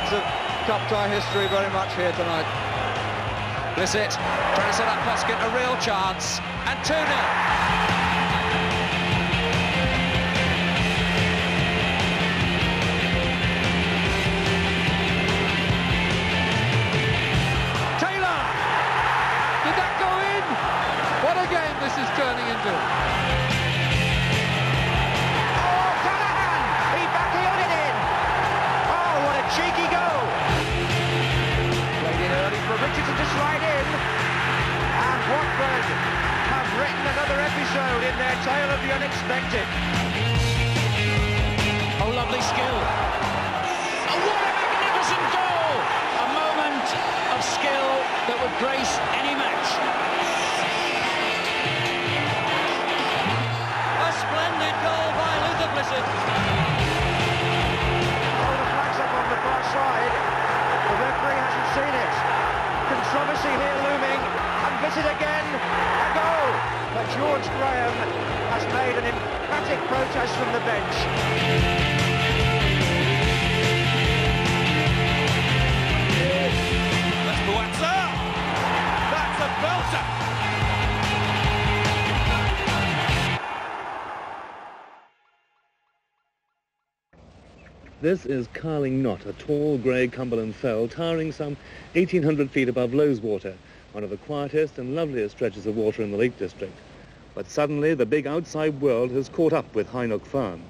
lines of cup tie history very much here tonight. Blissett trying to set up Poskett a real chance, and 2-0. This is turning into. Oh, Callaghan! He backheeled it in! Oh, what a cheeky goal! Played in early for Richardson to slide in. And Watford have written another episode in their tale of the unexpected. Oh, lovely skill. Oh, what a magnificent goal! A moment of skill that would grace any match. Splendid goal by Luther Blissett. Oh, the flag's up on the far side. The referee hasn't seen it. Controversy here looming. And Blissett again. A goal. But George Graham has made an emphatic protest from the bench. That's Buatsa. That's a belter. This is Carling Knott, a tall grey Cumberland fell towering some 1,800 feet above Loweswater, one of the quietest and loveliest stretches of water in the Lake District. But suddenly the big outside world has caught up with Hynock Farm.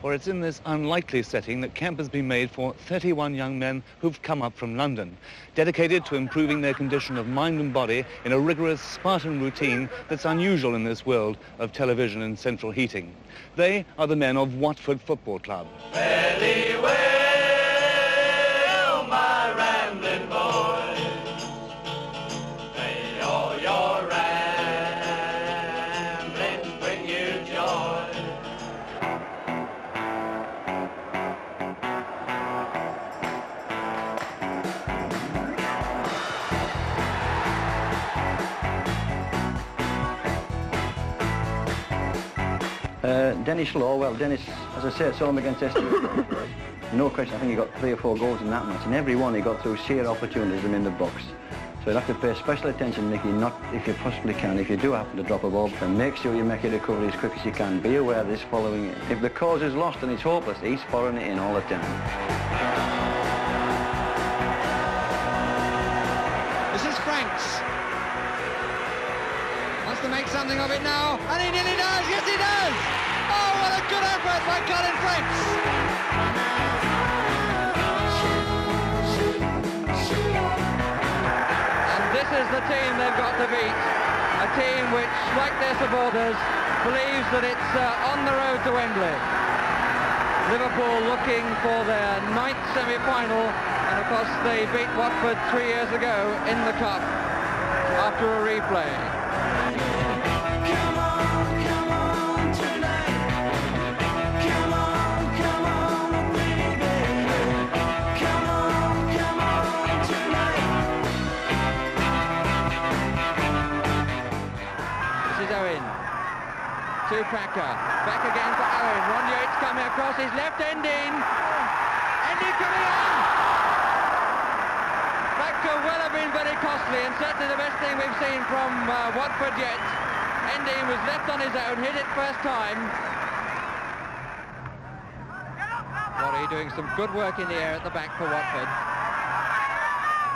For it's in this unlikely setting that camp has been made for 31 young men who've come up from London, dedicated to improving their condition of mind and body in a rigorous Spartan routine that's unusual in this world of television and central heating. They are the men of Watford Football Club. Very well, my rambling boys, may all your ramblings bring you joy. Dennis Law, well, Dennis, as I said, saw him against Esther. No question, I think he got 3 or 4 goals in that match, and every one he got through sheer opportunism in the box. So you'll have to pay special attention, Nicky, not if you possibly can, if you do happen to drop a ball, then make sure you make your recovery as quick as you can. Be aware of this following it. If the cause is lost and it's hopeless, he's following it in all the time. This is Franks. Wants to make something of it now, and he nearly does. Yes, he does. Oh, what a good effort by Colin Franks. And this is the team they've got to beat. A team which, like their supporters, believes that it's on the road to Wembley. Liverpool looking for their 9th semi-final, and of course they beat Watford 3 years ago in the Cup after a replay. To Packer, back again for Owen. Ron Yates coming across his left end in. Ending coming on! That could well have been very costly, and certainly the best thing we've seen from Watford yet. Ending was left on his own, hit it first time. Lorry doing some good work in the air at the back for Watford.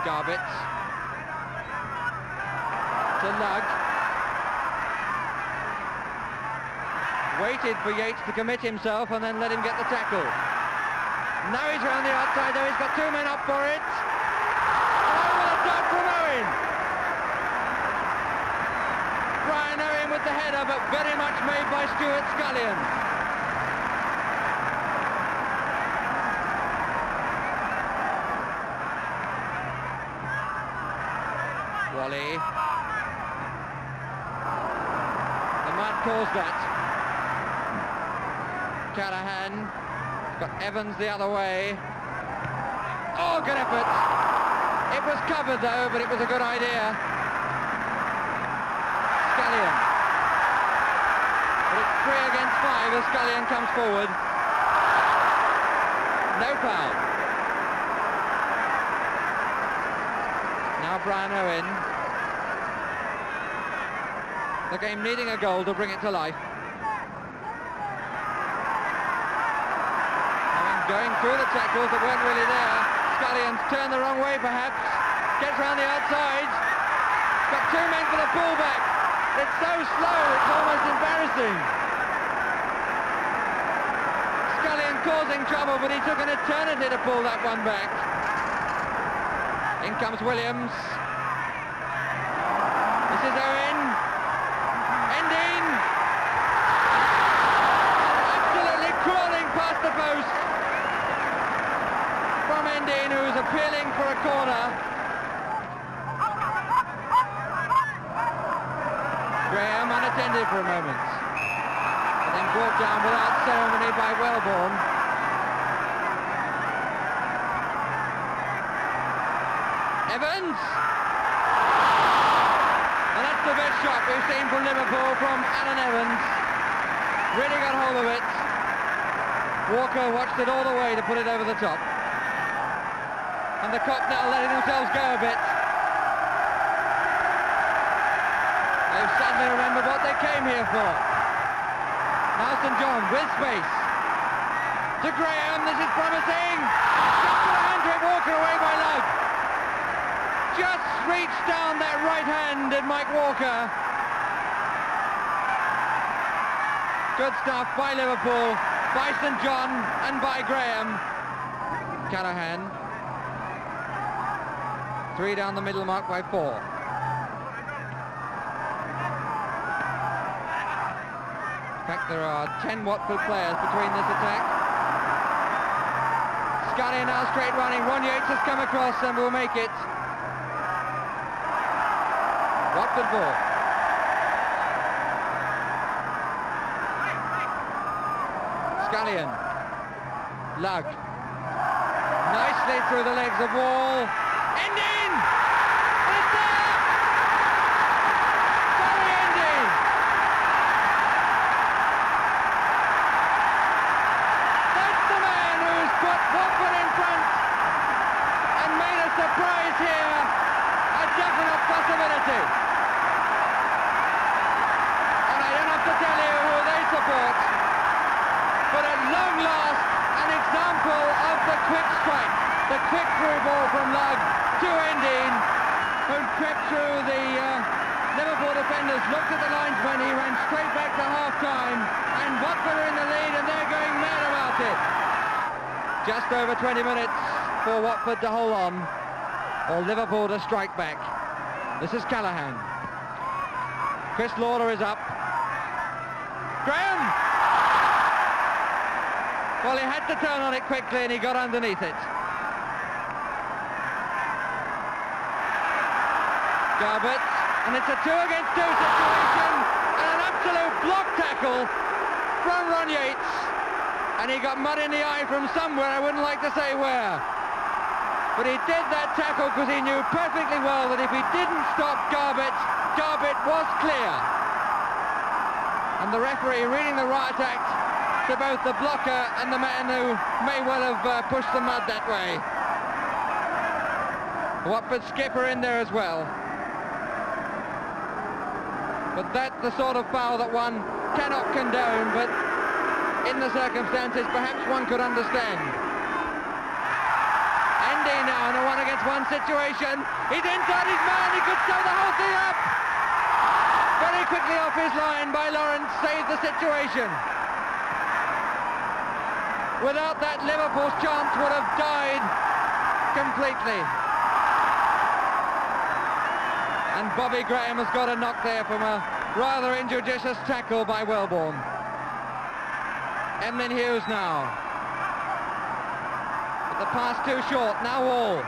Garbett to Lugg. Waited for Yates to commit himself and then let him get the tackle. Now he's round the outside though, he's got 2 men up for it. Oh, what a dart from Owen! Brian Owen with the header, but very much made by Stuart Scullion. Wally. The man calls that. Callaghan, got Evans the other way. Oh, good effort. It was covered though, but it was a good idea. Scullion. But it's 3 against 5 as Scullion comes forward. No foul. Now Brian Owen. The game needing a goal to bring it to life. Going through the tackles that weren't really there. Scullion's turned the wrong way perhaps. Gets round the outside. Got 2 men for the pullback. It's so slow, it's almost embarrassing. Scullion causing trouble, but he took an eternity to pull that one back. In comes Williams. This is Owen. Ending. Absolutely crawling past the post. From Endin, who's appealing for a corner. Graham unattended for a moment. And then brought down without ceremony by Wellborn. Evans! And that's the best shot we've seen from Liverpool from Alan Evans. Really got hold of it. Walker watched it all the way to put it over the top. And the Cop now letting themselves go a bit. They've suddenly remembered what they came here for. Now St John with space. To Graham, this is promising. Just to the hand trip, Walker away by Lug. Just reached down that right hand, did Mike Walker. Good stuff by Liverpool, by St John and by Graham. Callaghan. 3 down the middle, marked by 4. In fact, there are 10 Watford players between this attack. Scully now straight running. Ron Yates has come across and will make it. Watford ball. Scullion. Lug. Nicely through the legs of Wall. Endin! It's there! Sorry, Endin! That's the man who's put Watford in front and made a surprise here a definite possibility. And I don't have to tell you who they support, but at long last, an example of the quick strike, the quick through ball from Lug to Endin, who crept through the Liverpool defenders, looked at the linesman, he ran straight back to half-time, and Watford are in the lead and they're going mad about it. Just over 20 minutes for Watford to hold on, or Liverpool to strike back. This is Callaghan. Chris Lauder is up. Graham! Well, he had to turn on it quickly and he got underneath it. Garbett, and it's a 2 against 2 situation, and an absolute block tackle from Ron Yates, and he got mud in the eye from somewhere, I wouldn't like to say where, but he did that tackle because he knew perfectly well that if he didn't stop Garbett, Garbett was clear. And the referee reading the riot act to both the blocker and the man who may well have pushed the mud that way. Watford skipper in there as well. But that's the sort of foul that one cannot condone, but in the circumstances perhaps one could understand. Andy now in a 1 against 1 situation. He's inside his man, he could sew the whole thing up. Very quickly off his line by Lawrence, saved the situation. Without that, Liverpool's chance would have died completely. And Bobby Graham has got a knock there from a rather injudicious tackle by Wellborn. Emlyn Hughes now. But the pass too short, now Wall.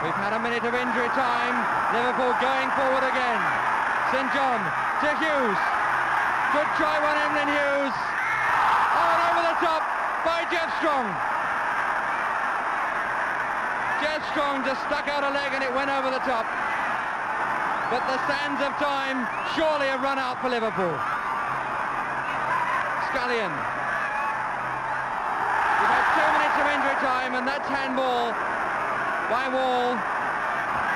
We've had a minute of injury time. Liverpool going forward again. St John to Hughes. Good try one, Emlyn Hughes. Oh, and over the top by Jeff Strong. Jeff Strong just stuck out a leg and it went over the top. But the sands of time surely have run out for Liverpool. Scullion. We've had 2 minutes of injury time, and that's handball by Wall.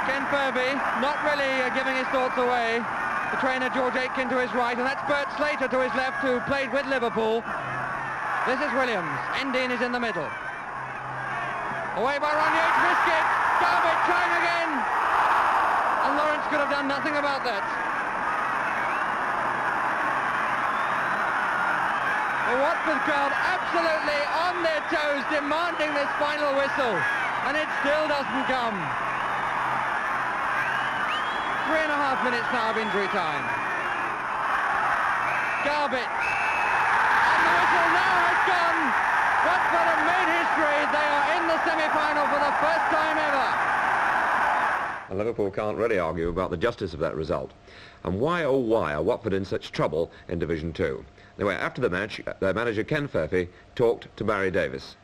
Ken Furby not really giving his thoughts away. The trainer George Aitken to his right, and that's Bert Slater to his left, who played with Liverpool. This is Williams. Endine is in the middle. Away by Ron Yates, missed it. Garbett trying again. And Lawrence could have done nothing about that. The Watford crowd absolutely on their toes, demanding this final whistle. And it still doesn't come. 3.5 minutes now of injury time. Garbett. And the whistle now has gone. Watford have made history. They are in the semi-final for the first time ever. And Liverpool can't really argue about the justice of that result. And why, oh why, are Watford in such trouble in Division 2? Anyway, after the match, their manager Ken Furby talked to Barry Davis.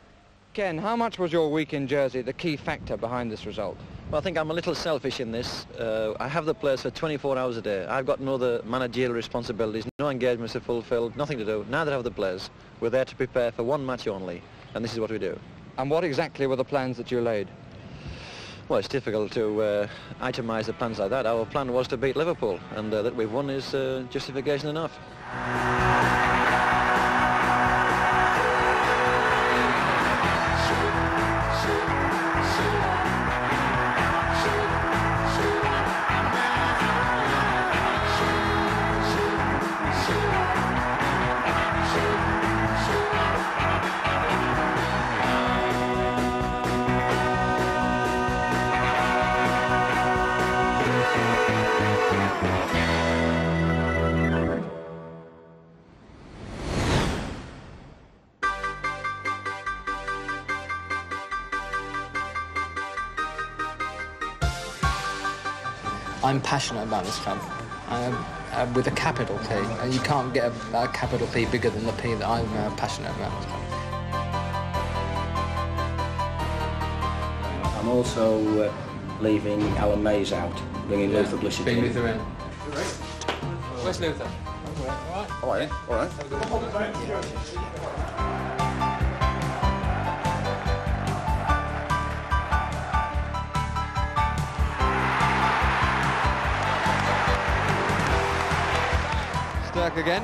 Ken, how much was your week in Jersey the key factor behind this result? Well, I think I'm a little selfish in this. I have the players for 24 hours a day. I've got no other managerial responsibilities, no engagements to fulfil, nothing to do. Neither have the players. We're there to prepare for one match only, and this is what we do. And what exactly were the plans that you laid? Well, it's difficult to itemise the plans like that. Our plan was to beat Liverpool, and that we've won is justification enough. I'm passionate about this club, with a capital P, and you can't get a capital P bigger than the P that I'm passionate about this club. I'm also leaving Alan Mays out, bringing Luther Blissett Bring in. Luther in. Where's Luther? All right, all right. Stirk again.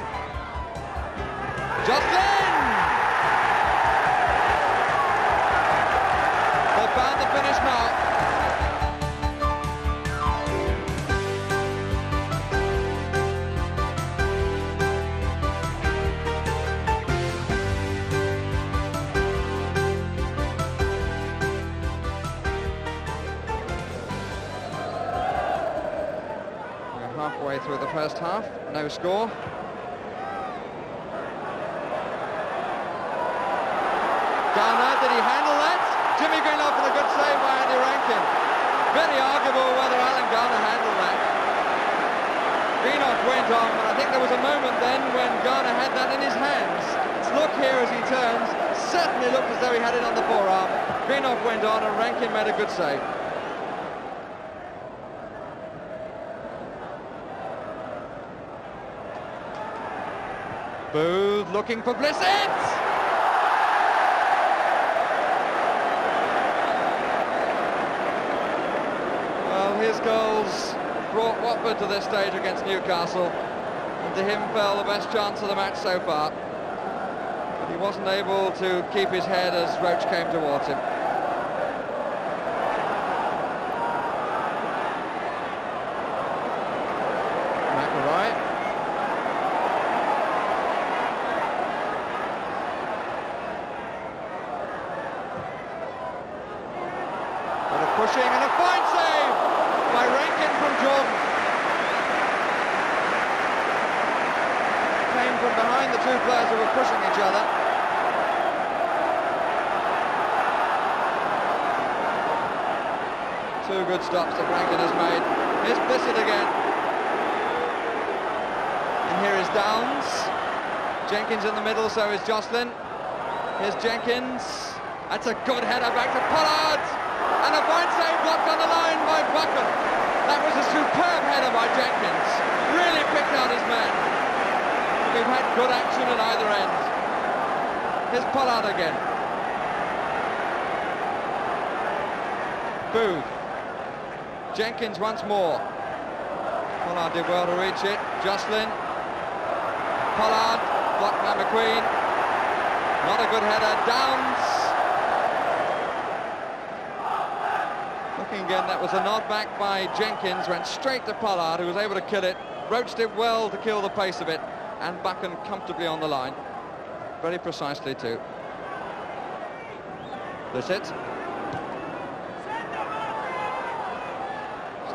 Jocelyn! They found the finish now. We're halfway through the first half, no score. Garner, did he handle that? Jimmy Greenlow with a good save by Andy Rankin. Very arguable whether Alan Garner handled that. Greenock went on, but I think there was a moment then when Garner had that in his hands. Let's look here as he turns. Certainly looked as though he had it on the forearm. Greenock went on and Rankin made a good save. Booth looking for Blissett! Well, his goals brought Watford to this stage against Newcastle, and to him fell the best chance of the match so far. But he wasn't able to keep his head as Roach came towards him. McElroy. Pushing and a fine save by Rankin from Jordan. Came from behind the two players who were pushing each other. Two good stops that Rankin has made. Here's Blissett again. And here is Downs. Jenkins in the middle, so is Jocelyn. Here's Jenkins. That's a good header back to Pollard. And a fine save blocked on the line by Buchan. That was a superb header by Jenkins. Really picked out his man. We've had good action at either end. Here's Pollard again. Booth. Jenkins once more. Pollard did well to reach it. Jocelyn. Pollard, blocked by McQueen. Not a good header. Downs. Looking again, that was a nod back by Jenkins. Went straight to Pollard, who was able to kill it. Roach did well to kill the pace of it. And Buchan comfortably on the line. Very precisely too. Blissett.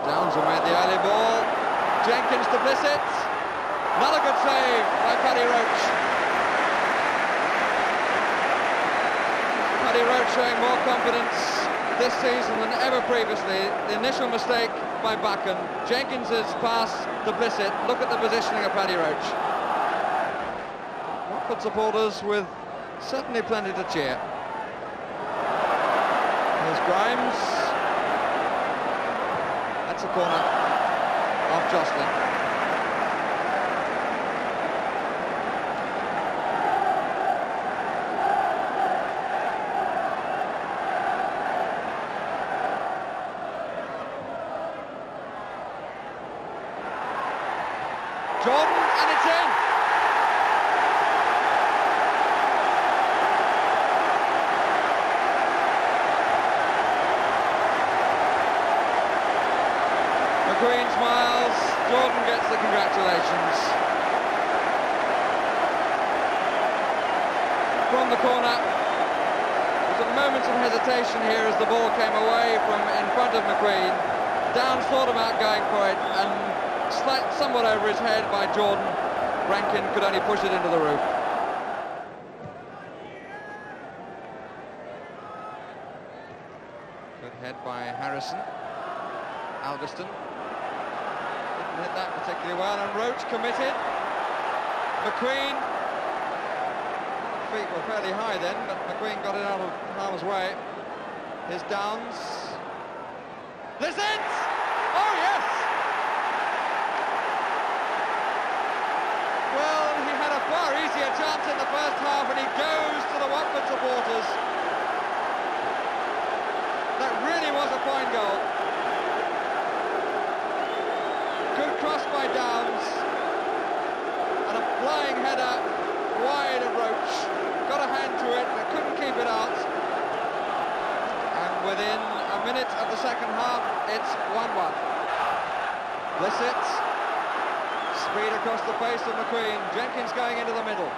Downs who made the early ball. Jenkins to Blissett. Another good save by Paddy Roach. Paddy Roach showing more confidence this season than ever previously. The initial mistake by Buchan. Jenkins's pass to Blissett. Look at the positioning of Paddy Roach. Watford supporters with certainly plenty to cheer. Here's Grimes. That's a corner off Jocelyn. Jordan, and it's in. McQueen smiles, Jordan gets the congratulations. From the corner, there's a moment of hesitation here as the ball came away from in front of McQueen. Downs thought about going for it, and somewhat over his head by Jordan. Rankin could only push it into the roof. Good head by Harrison. Alveston didn't hit that particularly well, and Roach committed. McQueen, feet were fairly high then, but McQueen got it out of harm's way. Here's Downs. Blissett! Oh yes! Well, he had a far easier chance in the first half, and he goes to the Watford supporters. That really was a fine goal. Good cross by Downs, and a flying header wide of Roach. Got a hand to it, but couldn't keep it out. And within a minute of the second half, it's 1-1. Blissett. Speed across the face of McQueen. Jenkins going into the middle.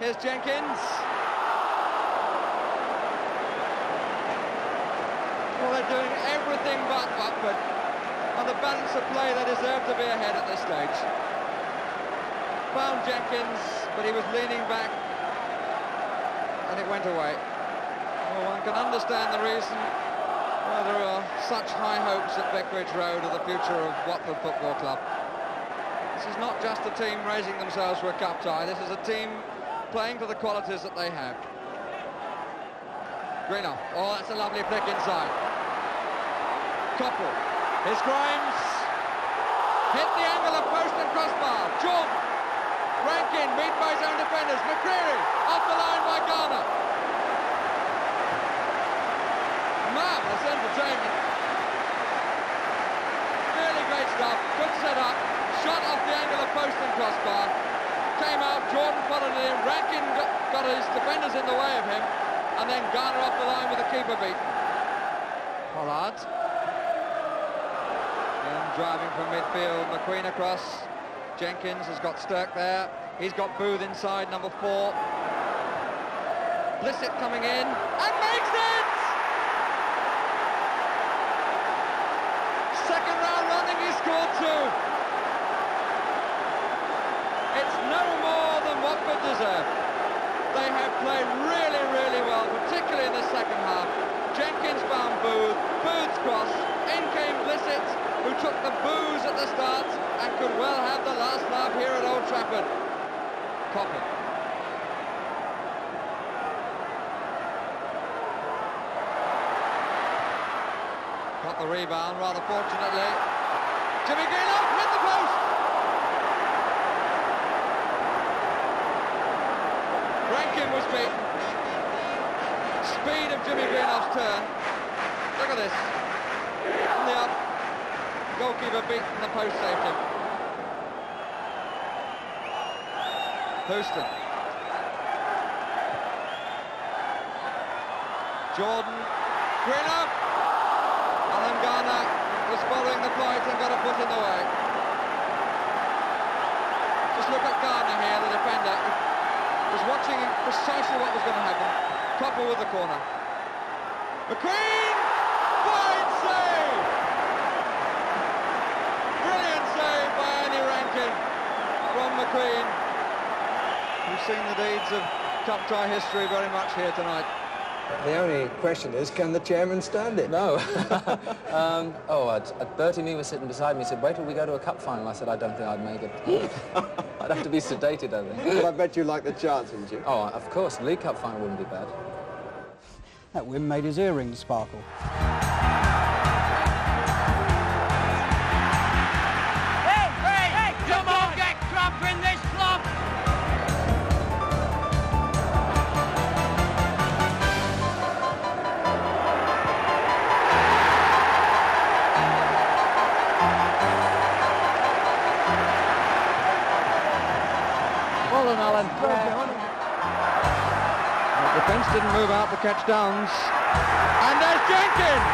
Here's Jenkins. Well, they're doing everything but Watford. On the balance of play, they deserve to be ahead at this stage. Found Jenkins, but he was leaning back, and it went away. Well, one can understand the reason why there are such high hopes at Vicarage Road of the future of Watford Football Club. This is not just a team raising themselves for a cup tie, this is a team playing to the qualities that they have. Greenough, oh that's a lovely flick inside. Coppell, here's Grimes. Hit the angle of post and crossbar. Jordan. Rankin beaten by his own defenders. McCreary off the line by Garner. Marvellous entertainment. Really great stuff. Good set-up. Shot off the angle of post and crossbar. Came out, Jordan followed it in. Rankin got his defenders in the way of him. And then Garner off the line with the keeper beaten. Pollard. And driving from midfield. McQueen across. Jenkins has got Stirk there. He's got Booth inside, number 4. Blissett coming in and makes it! Second round running, he scored 2. It's no more than Watford deserve. They have played really, really well, particularly in the second half. Jenkins found Booth, Booth's cross, in came Blissett, who took the boos at the start and could well have the last laugh here at Old Trafford. Coppell. Got the rebound, rather fortunately. Jimmy Greenough hit the post! Rankin was beaten. Speed of Jimmy Greenoff's turn. Look at this. On the up. Goalkeeper beaten, the post saved him. Houston. Jordan. Green up. Alan Garner was following the flight and got a foot in the way. Just look at Garner here, the defender. Was watching precisely what was going to happen. Topple with the corner. McQueen! Fine save! Brilliant save by Andy Rankin from McQueen. We've seen the deeds of cup tie history very much here tonight. The only question is, can the chairman stand it? No. Bertie Mee was sitting beside me and said, wait till we go to a cup final. I said, I don't think I'd make it. I'd have to be sedated, I think. Well, I bet you like the chance, wouldn't you? Oh, of course. The League Cup final wouldn't be bad. That win made his earrings sparkle. Hey, come on, get crap in this club! Well done, Alan. The defence didn't move out to catch Downs. And there's Jenkins!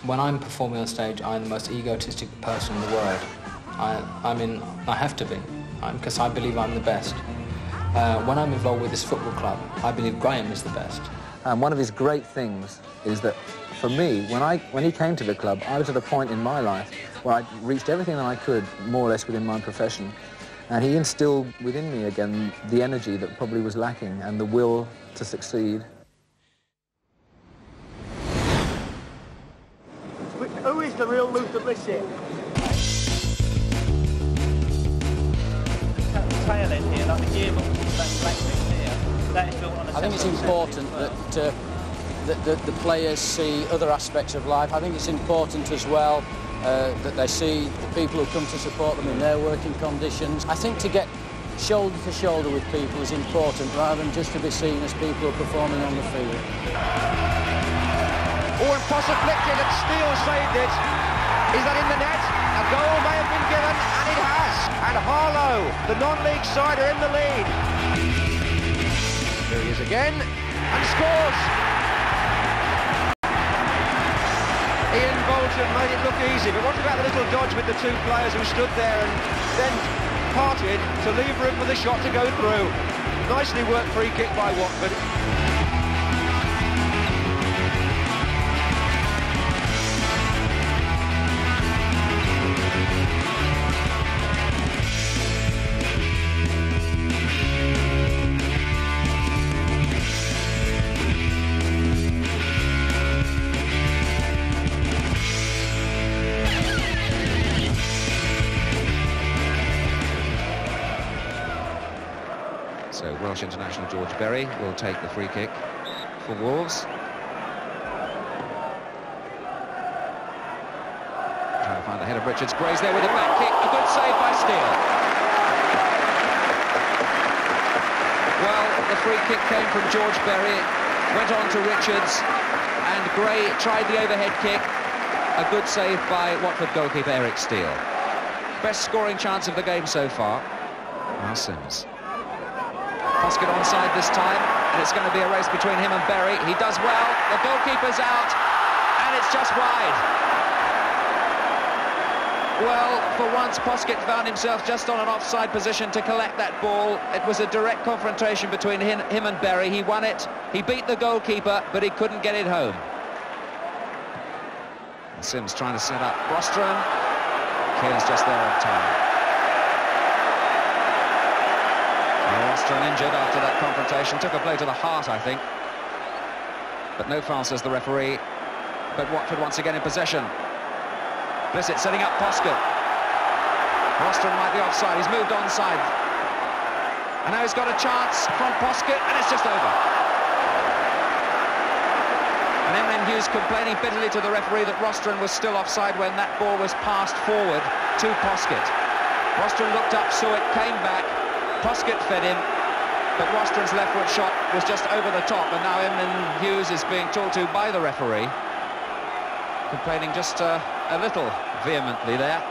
When I'm performing on stage, I'm the most egotistic person in the world. I have to be, because I believe I'm the best. When I'm involved with this football club, I believe Graham is the best. And one of his great things is that, for me, when he came to the club, I was at a point in my life where I'd reached everything that I could, more or less, within my profession. And he instilled within me again the energy that probably was lacking and the will to succeed. Who is the real Luther Bliss here? Tail end here, like the gearbox, that black bit here, that is built on a... I think it's important that the players see other aspects of life. I think it's important as well that they see the people who come to support them in their working conditions. I think to get shoulder to shoulder with people is important, rather than just to be seen as people who are performing on the field. Oh, and Posse flicked it and Steele saved it. Is that in the net? A goal may have been given, and it has. And Harlow, the non-league side, are in the lead. Here he is again, and scores. Ian Bolton made it look easy, but what about the little dodge with the two players who stood there and then parted to leave room for the shot to go through? Nicely worked free kick by Watford. So Welsh international George Berry will take the free kick for Wolves. Trying to find the head of Richards. Gray's there with a back kick. A good save by Steele. Well, the free kick came from George Berry, went on to Richards, and Gray tried the overhead kick. A good save by Watford goalkeeper Eric Steele. Best scoring chance of the game so far. Now Sims. Poskett onside this time, and it's going to be a race between him and Berry. He does well, the goalkeeper's out, and it's just wide. Well, for once, Poskett found himself just on an offside position to collect that ball. It was a direct confrontation between him and Berry. He won it, he beat the goalkeeper, but he couldn't get it home. And Sims trying to set up Rostrom. Kearns just there on time. Rostrom injured after that confrontation, took a blow to the heart, I think. But no foul, says the referee. But Watford once again in possession. Blissett setting up Poskett. Rostrom might be offside, he's moved onside. And now he's got a chance from Poskett, and it's just over. And Emlyn Hughes complaining bitterly to the referee that Rostrom was still offside when that ball was passed forward to Poskett. Rostron looked up, saw it, came back. Poskett fed him, but Rostron's left foot shot was just over the top, and now Emlyn Hughes is being talked to by the referee, complaining just a little vehemently there.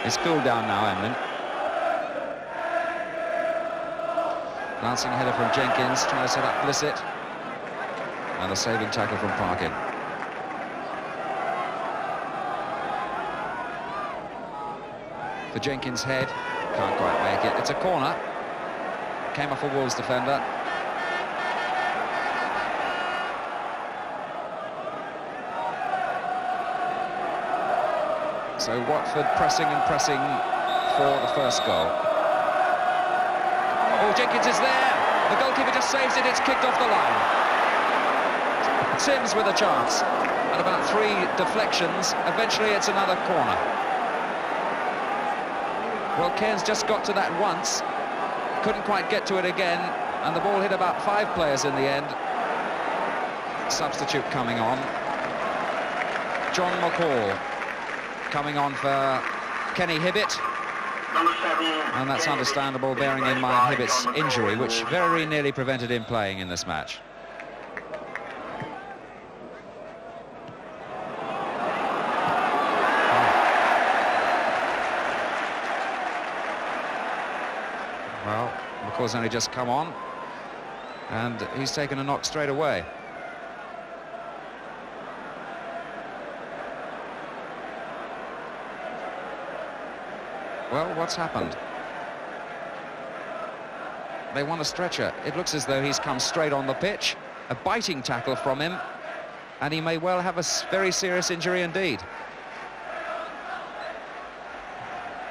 It's cooled down now, Emlyn. Glancing header from Jenkins, trying to set up Blissett. And a saving tackle from Parkin. For Jenkins' head, can't quite make it. It's a corner. Came off a Wolves defender. So Watford pressing and pressing for the first goal. Oh, Jenkins is there. The goalkeeper just saves it. It's kicked off the line. Sims with a chance. And about 3 deflections. Eventually it's another corner. Well, Cairns just got to that once. Couldn't quite get to it again. And the ball hit about 5 players in the end. Substitute coming on. John McCall coming on for Kenny Hibbett. And that's understandable, bearing in mind Hibbett's injury, which very nearly prevented him playing in this match. Well, McCall's only just come on, and he's taken a knock straight away. Well, what's happened? They want a stretcher. It looks as though he's come straight on the pitch. A biting tackle from him, and he may well have a very serious injury indeed.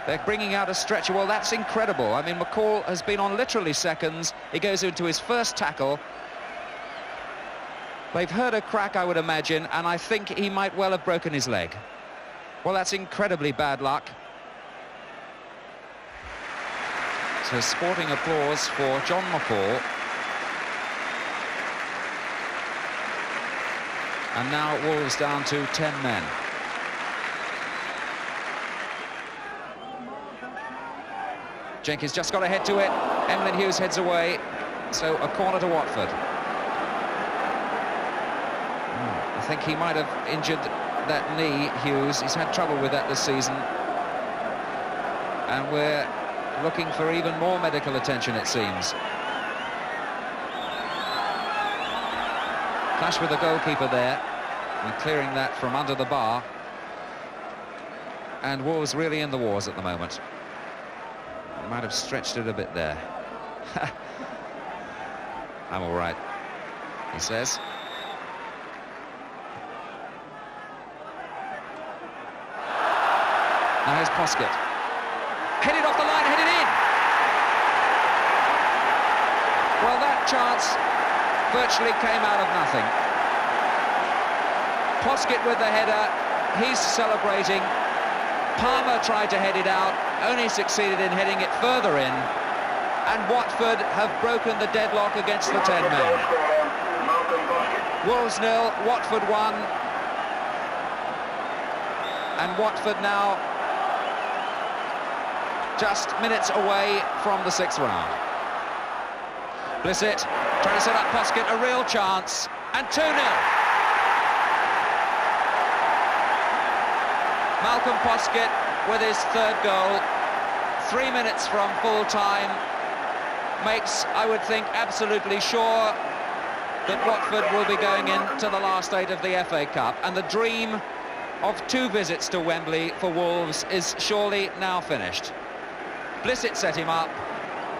They're bringing out a stretcher. Well, that's incredible. I mean, McCall has been on literally seconds. He goes into his first tackle. They've heard a crack, I would imagine, and I think he might well have broken his leg. Well, that's incredibly bad luck. So sporting applause for John McCall. And now Wolves down to 10 men. Jenkins just got ahead to it. Emlyn Hughes heads away. So a corner to Watford. I think he might have injured that knee, Hughes. He's had trouble with that this season. And we're looking for even more medical attention, it seems. Clash with the goalkeeper there, and clearing that from under the bar. And Wolves really in the wars at the moment. Might have stretched it a bit there. I'm all right, he says. Now here's Poskett. Headed off the line, headed in. Well, that chance virtually came out of nothing. Poskett with the header, he's celebrating. Palmer tried to head it out, only succeeded in heading it further in. And Watford have broken the deadlock against the 10 men. Wolves 0, Watford 1. And Watford now just minutes away from the 6th round. Blissett trying to set up Poskett, a real chance, and 2-0. Malcolm Poskett with his 3rd goal, 3 minutes from full time, makes, I would think, absolutely sure that Watford will be going into the last 8 of the FA Cup, and the dream of 2 visits to Wembley for Wolves is surely now finished. Blissett set him up,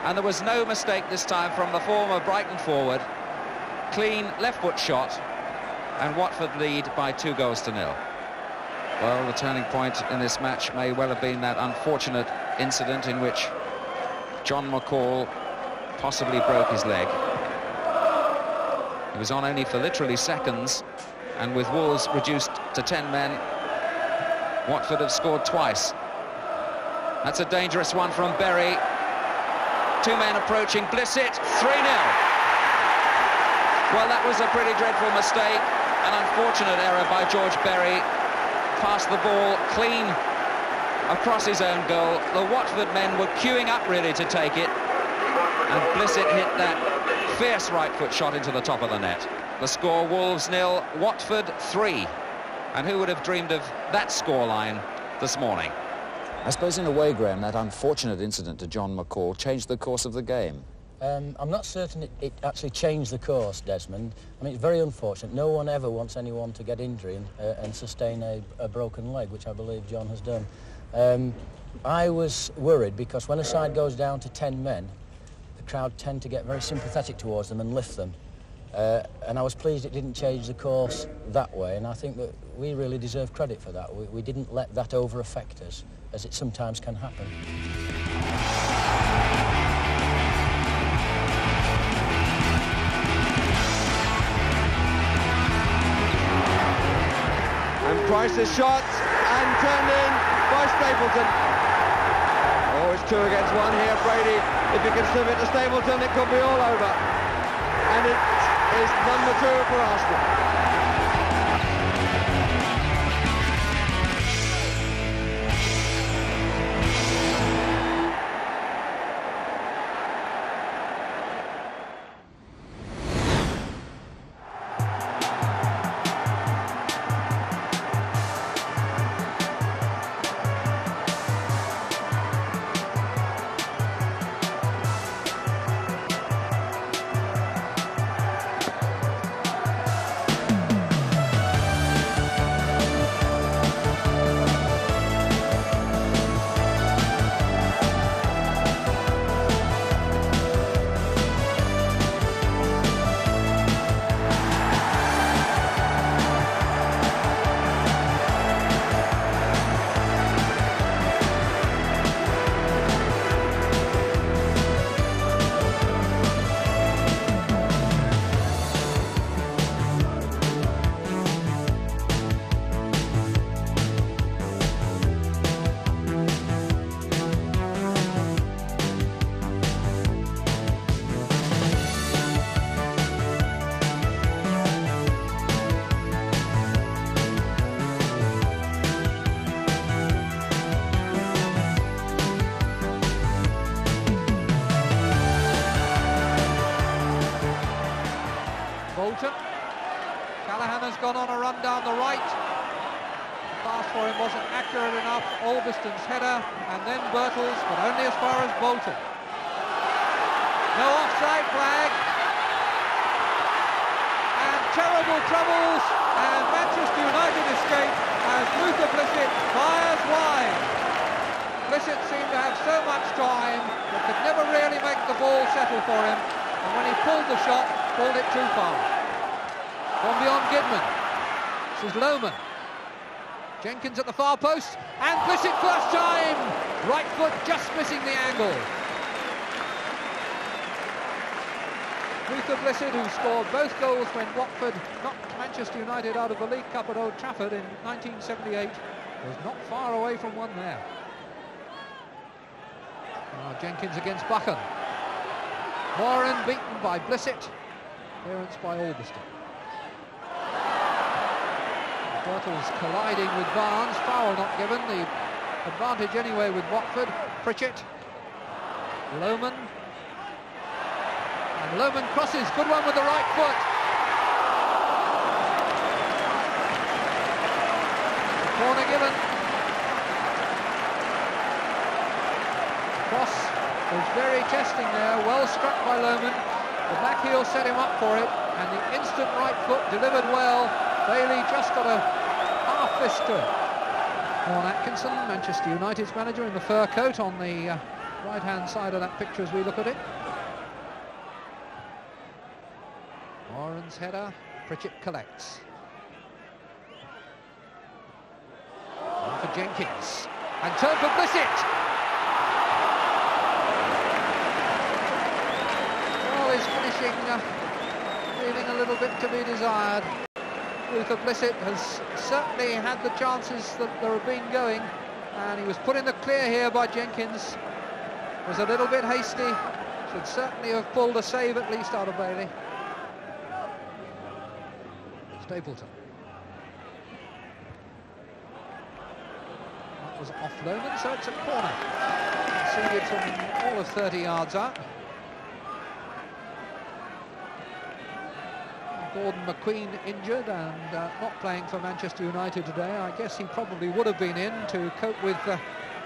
and there was no mistake this time from the former Brighton forward. Clean left-foot shot, and Watford lead by 2-0. Well, the turning point in this match may well have been that unfortunate incident in which John McCall possibly broke his leg. He was on only for literally seconds, and with Wolves reduced to 10 men, Watford have scored twice. That's a dangerous one from Berry. 2 men approaching Blissett, 3-0. Well, that was a pretty dreadful mistake, an unfortunate error by George Berry. Passed the ball clean across his own goal. The Watford men were queuing up really to take it, and Blissett hit that fierce right foot shot into the top of the net. The score: Wolves 0, Watford 3. And who would have dreamed of that scoreline this morning? I suppose in a way, Graham, that unfortunate incident to John McCall changed the course of the game. I'm not certain it actually changed the course, Desmond. I mean, it's very unfortunate. No one ever wants anyone to get injury and sustain a broken leg, which I believe John has done. I was worried because when a side goes down to 10 men, the crowd tend to get very sympathetic towards them and lift them. And I was pleased it didn't change the course that way, and I think that we really deserve credit for that. We didn't let that over-affect us, as it sometimes can happen. And Price's shot, and turned in by Stapleton. Oh, it's 2 against 1 here, Brady. If you can slip it to Stapleton, it could be all over. And it is number 2 for Arsenal. Gone on a run down the right. The pass for him wasn't accurate enough. Albiston's header, and then Birtles, but only as far as Bolton. No offside flag. And terrible troubles, and Manchester United escape as Luther Blissett fires wide. Blissett seemed to have so much time, but could never really make the ball settle for him. And when he pulled the shot, pulled it too far. From beyond Gidman, this is Lohman. Jenkins at the far post, and Blissett first time! Right foot just missing the angle. Luther Blissett, who scored both goals when Watford knocked Manchester United out of the League Cup at Old Trafford in 1978, was not far away from one there. Now Jenkins against Buchan. Moran beaten by Blissett. Clearance by Albiston. Birtles colliding with Barnes, foul not given, the advantage anyway with Watford. Pritchett, Lohman, and Lohman crosses, good one with the right foot. Corner given. Cross was very testing there, well struck by Lohman. The back heel set him up for it, and the instant right foot delivered well. Bailey just got a half fist to it. Warren Atkinson, Manchester United's manager, in the fur coat on the right-hand side of that picture as we look at it. Warren's header, Pritchett collects. On for Jenkins, and turn for Blissett. Well, he's finishing, leaving a little bit to be desired. Luther Blissett has certainly had the chances that there have been going, and he was put in the clear here by Jenkins. Was a little bit hasty, should certainly have pulled a save at least out of Bailey. Stapleton. was off Lohman, so it's a corner. Conceded from all of 30 yards out. Gordon McQueen injured and not playing for Manchester United today. I guess he probably would have been in to cope with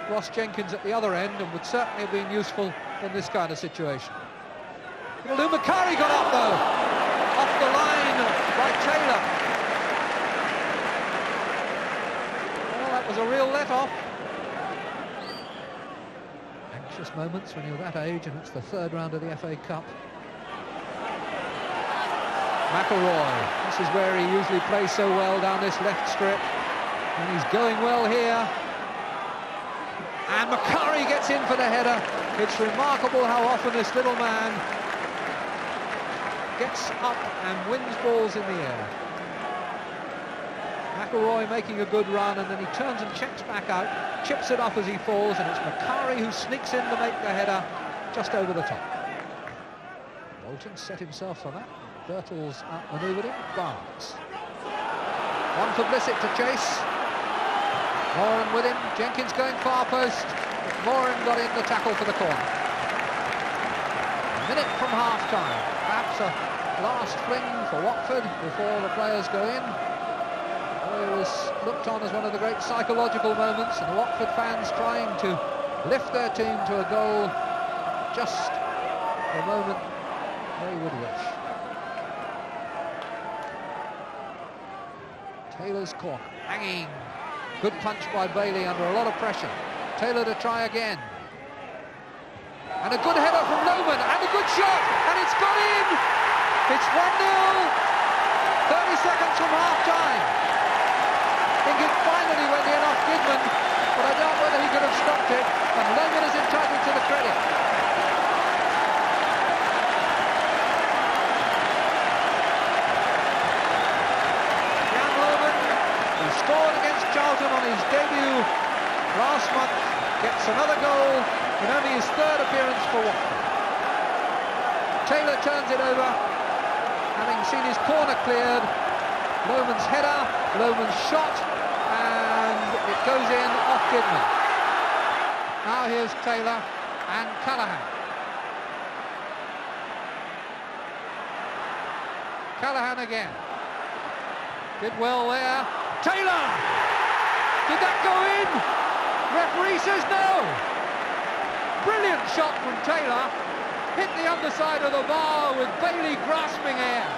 Ross Jenkins at the other end, and would certainly have been useful in this kind of situation. Lou Macari got up though, off the line by Taylor. Well, that was a real let-off. Anxious moments when you're that age, and it's the third round of the FA Cup. McElroy, this is where he usually plays so well, down this left strip, and he's going well here. And Macari gets in for the header. It's remarkable how often this little man gets up and wins balls in the air. McElroy making a good run, and then he turns and checks back out, chips it up as he falls, and it's Macari who sneaks in to make the header just over the top. Bolton set himself for that. Birtles outmanoeuvred him. Barnes. One for Blissett to chase. Moran with him. Jenkins going far post. Moran got in the tackle for the corner. A minute from half-time. Perhaps a last fling for Watford before the players go in. It was looked on as one of the great psychological moments, and the Watford fans trying to lift their team to a goal just the moment they would wish. Taylor's corner, hanging. Good punch by Bailey under a lot of pressure. Taylor to try again. And a good header from Lohman, and a good shot, and it's gone in! It's 1-0, 30 seconds from half-time. I think it finally went in off Kidman, but I doubt whether he could have stopped it, and Lohman is entitled to the credit. Scored against Charlton on his debut last month, gets another goal in only his third appearance for Watford. Taylor turns it over, having seen his corner cleared. Lohman's header, Lohman's shot, and it goes in off Kidman. Now here's Taylor and Callaghan. Callaghan again. Did well there. Taylor! Did that go in? Referee says no! Brilliant shot from Taylor. Hit the underside of the bar with Bailey grasping air.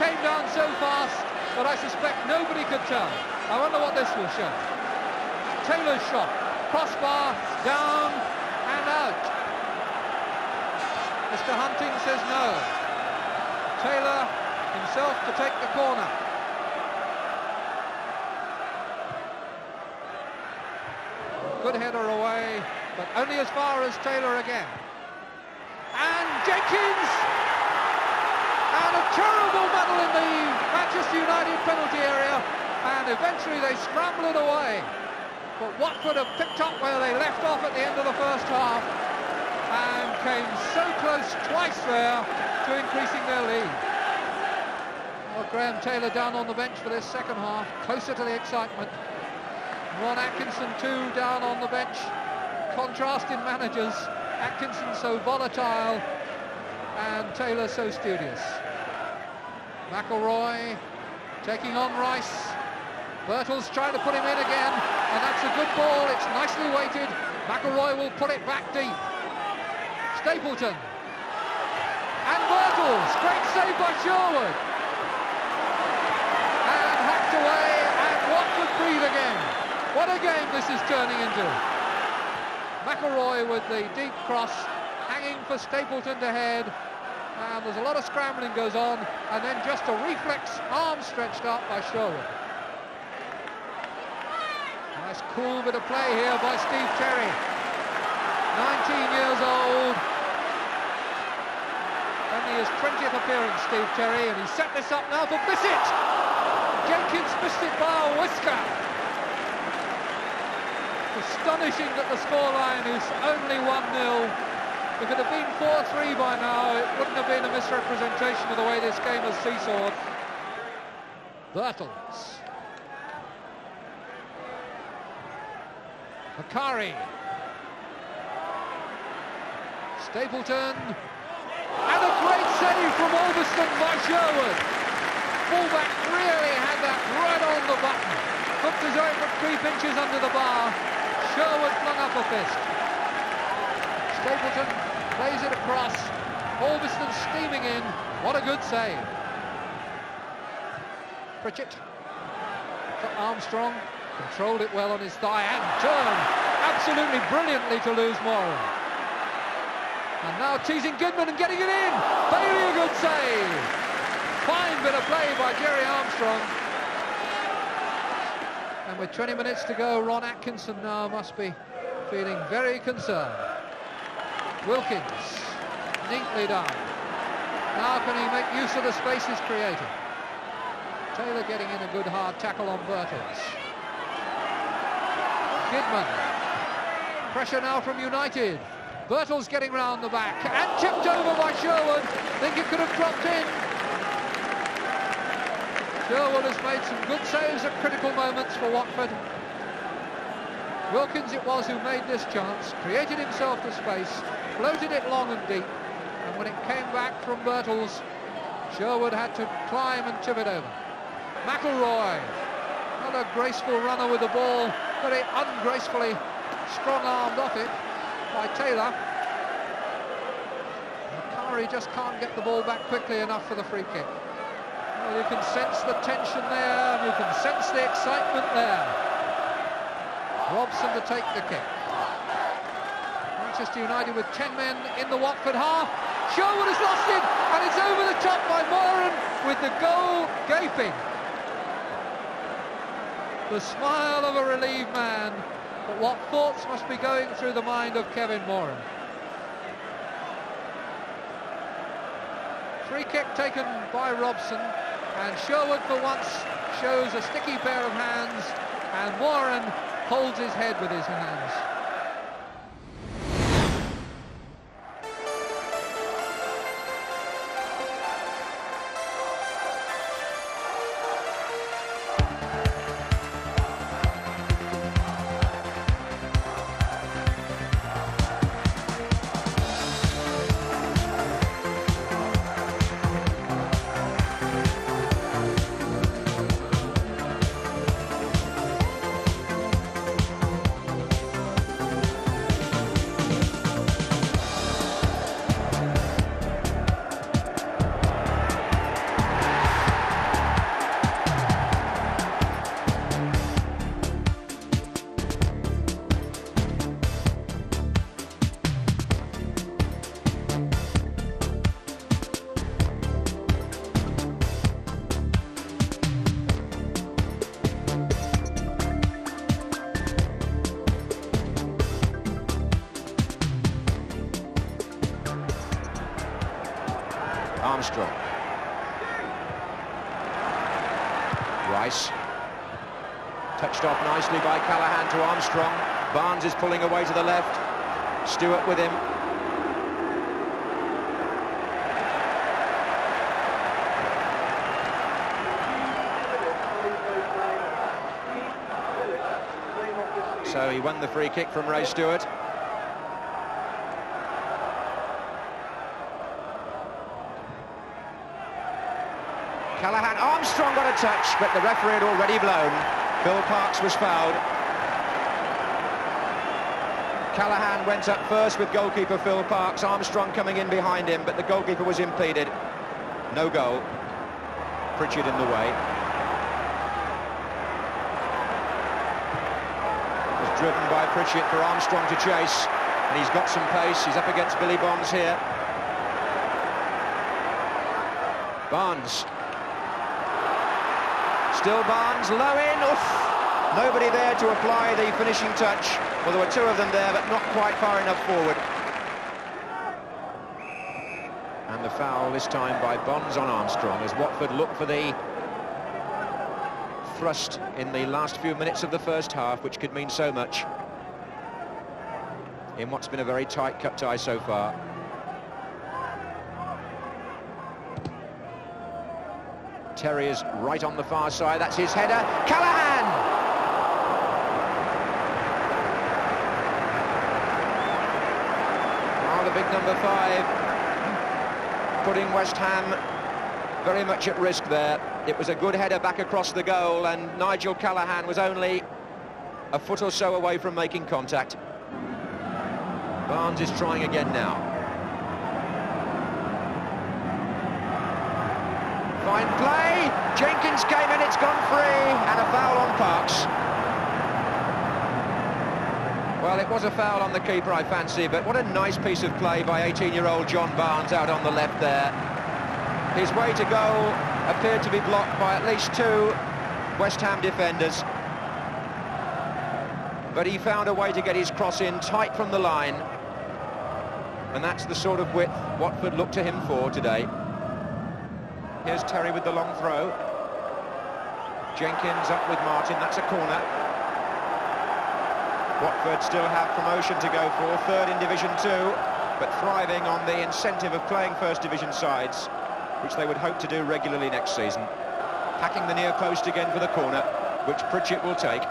Came down so fast that I suspect nobody could tell. I wonder what this will show. Taylor's shot. Crossbar, down and out. Mr. Hunting says no. Taylor himself to take the corner. Good header away, but only as far as Taylor again. And Jenkins! And a terrible muddle in the Manchester United penalty area, and eventually they scramble it away. But Watford have picked up where they left off at the end of the first half, and came so close twice there to increasing their lead. Well, Graham Taylor down on the bench for this second half, closer to the excitement. Ron Atkinson too down on the bench. Contrast in managers. Atkinson so volatile and Taylor so studious. McElroy taking on Rice. Birtles trying to put him in again, and that's a good ball. It's nicely weighted. McElroy will put it back deep. Stapleton. And Birtles. Great save by Sherwood. And hacked away, and Watford breathe again. What a game this is turning into. McElroy with the deep cross, hanging for Stapleton to head, and there's a lot of scrambling goes on, and then just a reflex arm stretched up by Sherwood. Nice cool bit of play here by Steve Terry. 19 years old. Only his 20th appearance, Steve Terry, and he set this up now for Blissett. Jenkins missed it by a whisker. Astonishing that the scoreline is only 1-0. If it had been 4-3 by now, it wouldn't have been a misrepresentation of the way this game has seesawed. Birtles. Macari. Stapleton. And a great save from Ulverston by Sherwood. Fullback really had that right on the button. Hooked his own for 3 pinches under the bar. Sherwood flung up a fist. Stapleton plays it across. Ulverston steaming in. What a good save. Pritchett. For Armstrong. Controlled it well on his thigh and turned absolutely brilliantly to lose Moran. And now teasing Goodman and getting it in. Bailey, a good save. Fine bit of play by Jerry Armstrong. And with 20 minutes to go, Ron Atkinson now must be feeling very concerned. Wilkins, neatly done. Now can he make use of the spaces created? Taylor getting in a good hard tackle on Birtles. Kidman. Pressure now from United. Birtles getting round the back and tipped over by Sherwood. Think it could have dropped in. Sherwood has made some good saves at critical moments for Watford. Wilkins it was who made this chance, created himself the space, floated it long and deep, and when it came back from Birtles, Sherwood had to climb and tip it over. McElroy, not a graceful runner with the ball, very ungracefully strong-armed off it by Taylor. Macari just can't get the ball back quickly enough for the free kick. Well, you can sense the tension there, you can sense the excitement there. Robson to take the kick. Manchester United with 10 men in the Watford half. Sherwood has lost it, and it's over the top by Moran with the goal gaping. The smile of a relieved man, but what thoughts must be going through the mind of Kevin Moran. Free kick taken by Robson, and Sherwood for once shows a sticky pair of hands, and Moran holds his head with his hands. Armstrong. Rice. Touched off nicely by Callaghan to Armstrong. Barnes is pulling away to the left. Stewart with him. So he won the free kick from Ray Stewart. Callaghan, Armstrong got a touch, but the referee had already blown. Phil Parkes was fouled. Callaghan went up first with goalkeeper Phil Parkes, Armstrong coming in behind him, but the goalkeeper was impeded. No goal. Pritchett in the way. Was driven by Pritchett for Armstrong to chase, and he's got some pace. He's up against Billy Bonds here. Barnes. Still Barnes, low in, oof. Nobody there to apply the finishing touch. Well, there were two of them there, but not quite far enough forward. And the foul this time by Bonds on Armstrong as Watford look for the thrust in the last few minutes of the first half, which could mean so much in what's been a very tight cup tie so far. Terry is right on the far side, that's his header. Callaghan! number 5, putting West Ham very much at risk there. It was a good header back across the goal, and Nigel Callaghan was only a foot or so away from making contact. Barnes is trying again now. Fine play. Jenkins came in, it's gone free, and a foul on Parks. Well, it was a foul on the keeper, I fancy, but what a nice piece of play by 18-year-old John Barnes out on the left there. His way to goal appeared to be blocked by at least 2 West Ham defenders, but he found a way to get his cross in tight from the line, and that's the sort of width Watford look to him for today. Here's Terry with the long throw. Jenkins up with Martin, that's a corner. Watford still have promotion to go for, 3rd in Division 2, but thriving on the incentive of playing First Division sides, which they would hope to do regularly next season. Hacking the near post again for the corner, which Pritchett will take.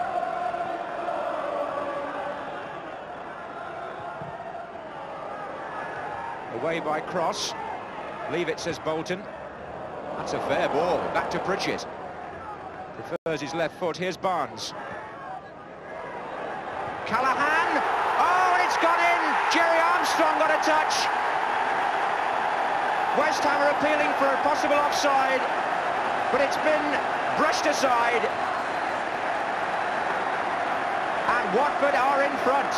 Away by Cross. Leave it, says Bolton. That's a fair ball. Back to Pritchett. Prefers his left foot. Here's Barnes. Callaghan. Oh, and it's gone in. Jerry Armstrong got a touch. West Ham are appealing for a possible offside, but it's been brushed aside. And Watford are in front.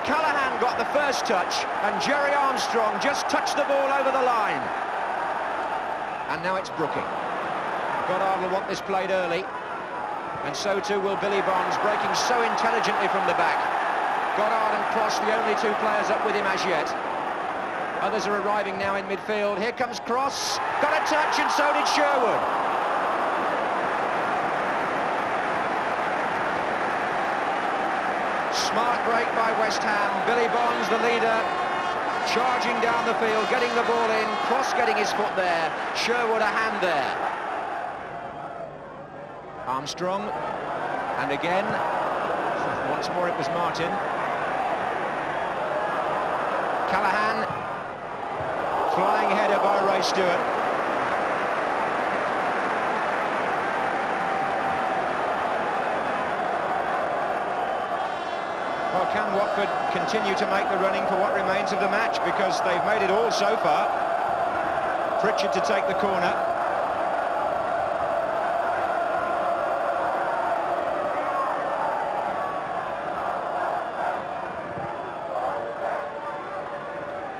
Callaghan got the first touch, and Jerry Armstrong just touched the ball over the line. And now it's Brooking. Goddard will want this played early, and so too will Billy Bonds, breaking so intelligently from the back. Goddard and Cross, the only 2 players up with him as yet. Others are arriving now in midfield. Here comes Cross, got a touch, and so did Sherwood. Smart break by West Ham. Billy Bonds, the leader, charging down the field, getting the ball in. Cross getting his foot there. Sherwood a hand there. Armstrong, and again, once more it was Martin. Callaghan, flying header by Ray Stewart. Well, can Watford continue to make the running for what remains of the match? Because they've made it all so far. Pritchett to take the corner.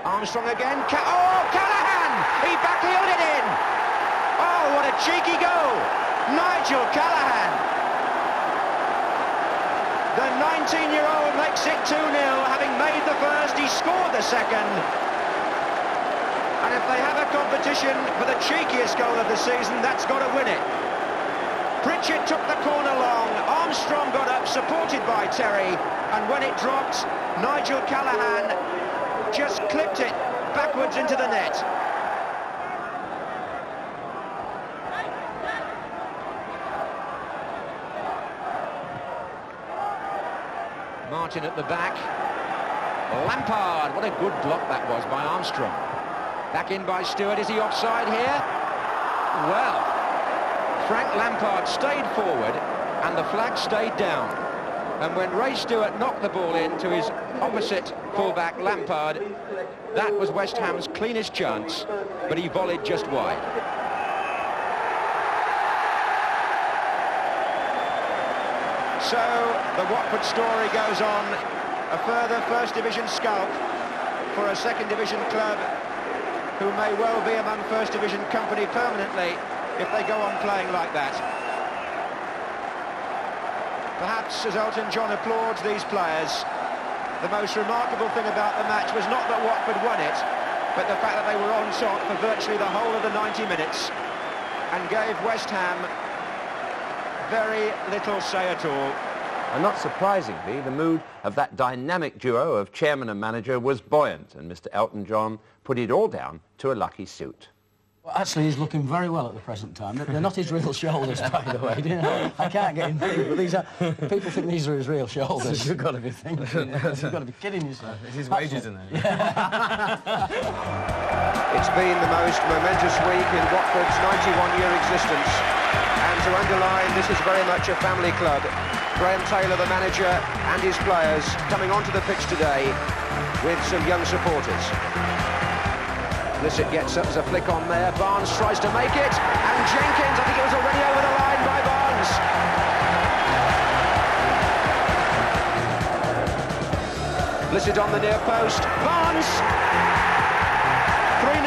Armstrong again. Callaghan! He backheeled it in! Oh, what a cheeky goal! Nigel Callaghan! The 19-year-old makes it 2-0, having made the first, he scored the second. And if they have a competition for the cheekiest goal of the season, that's got to win it. Pritchett took the corner long, Armstrong got up, supported by Terry, and when it dropped, Nigel Callaghan just clipped it backwards into the net. Martin at the back. Lampard, what a good block that was by Armstrong. Back in by Stewart. Is he offside here? Well, Frank Lampard stayed forward and the flag stayed down. And when Ray Stewart knocked the ball in to his opposite fullback, Lampard, that was West Ham's cleanest chance, but he volleyed just wide. So the Watford story goes on. A further First Division scalp for a Second Division club who may well be among First Division company permanently if they go on playing like that. Perhaps as Elton John applauds these players, the most remarkable thing about the match was not that Watford won it, but the fact that they were on top for virtually the whole of the 90 minutes and gave West Ham very little say at all. And not surprisingly, the mood of that dynamic duo of chairman and manager was buoyant, and Mr. Elton John put it all down to a lucky suit. Well, actually, he's looking very well at the present time. They're not his real shoulders, by the way. Do you know? I can't get him thinking, but these are... People think these are his real shoulders. You've got to be thinking. You've got to be kidding yourself. It's his wages in there. It's been the most momentous week in Watford's 91-year existence. And to underline, this is very much a family club. Graham Taylor, the manager, and his players coming onto the pitch today with some young supporters. Blissett gets up, there's a flick on there, Barnes tries to make it, and Jenkins, I think it was already over the line by Barnes. Blissett on the near post, Barnes! 3-0.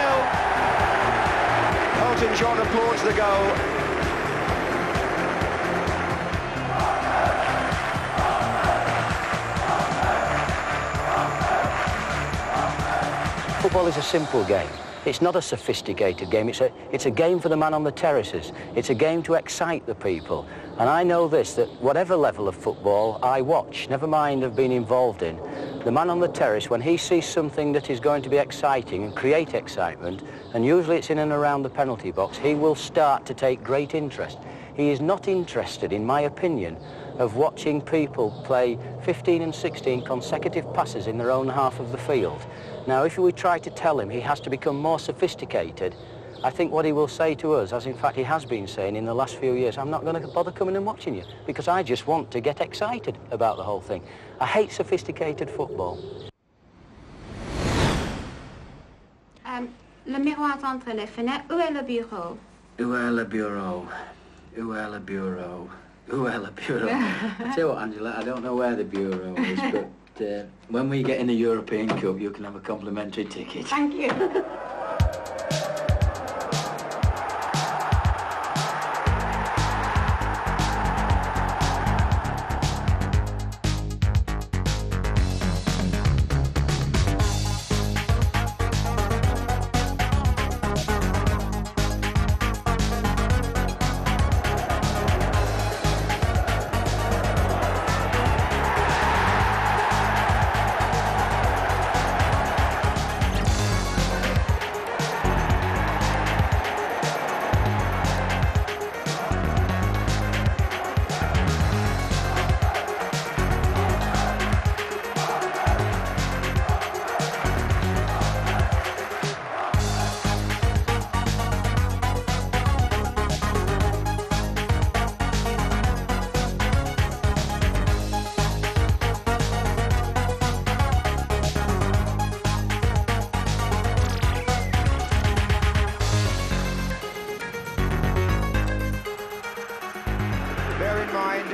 Elton John applauds the goal. Football is a simple game. It's not a sophisticated game. It's a game for the man on the terraces. It's a game to excite the people. And I know this, that whatever level of football I watch, never mind of being involved in, the man on the terrace, when he sees something that is going to be exciting and create excitement, and usually it's in and around the penalty box, he will start to take great interest. He is not interested, in my opinion, of watching people play 15 and 16 consecutive passes in their own half of the field. Now, if we try to tell him he has to become more sophisticated, I think what he will say to us, as in fact he has been saying in the last few years, I'm not going to bother coming and watching you, because I just want to get excited about the whole thing. I hate sophisticated football. Le miroir entre les fenêtres, où est le bureau? Où est le bureau? Où est le bureau? Où est le bureau? I tell you what, Angela, I don't know where the bureau is, but when we get in the European Cup, you can have a complimentary ticket. Thank you.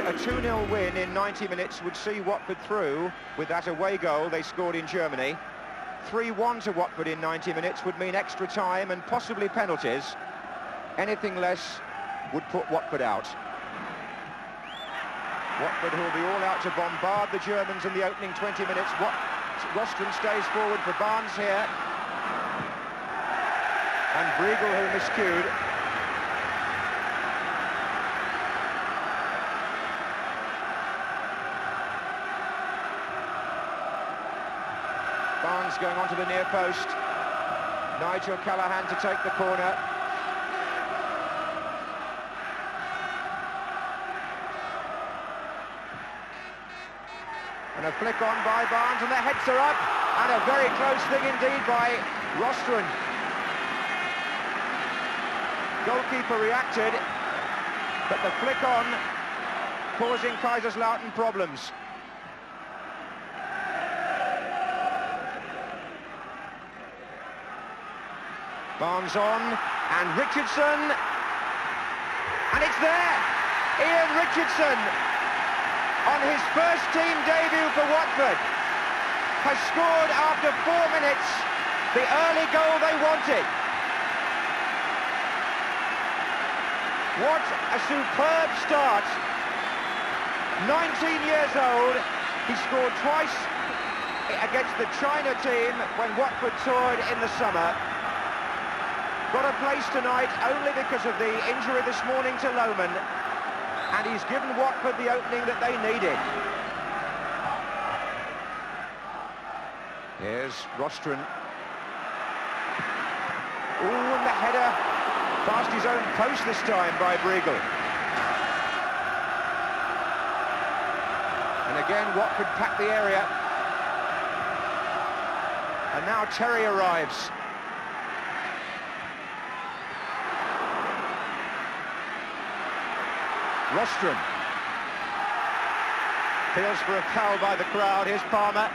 A 2-0 win in 90 minutes would see Watford through with that away goal they scored in Germany. 3-1 to Watford in 90 minutes would mean extra time and possibly penalties. Anything less would put Watford out. Watford who will be all out to bombard the Germans in the opening 20 minutes. Rostron stays forward for Barnes here. And Briegel who miscued. Barnes going onto the near post. Nigel Callaghan to take the corner. And a flick on by Barnes, and the heads are up. And a very close thing indeed by Rostron. Goalkeeper reacted, but the flick on causing Kalserslautern problems. Barnes on, and Richardson, and it's there! Ian Richardson, on his first team debut for Watford, has scored after 4 minutes the early goal they wanted. What a superb start. 19 years old, he scored twice against the China team when Watford toured in the summer. Got a place tonight only because of the injury this morning to Lohman, and he's given Watford the opening that they needed. Here's Rostron. Ooh, and the header past his own post this time by Briegel. And again, Watford packed the area. And now Terry arrives. Rostron feels for a foul by the crowd. Here's Palmer.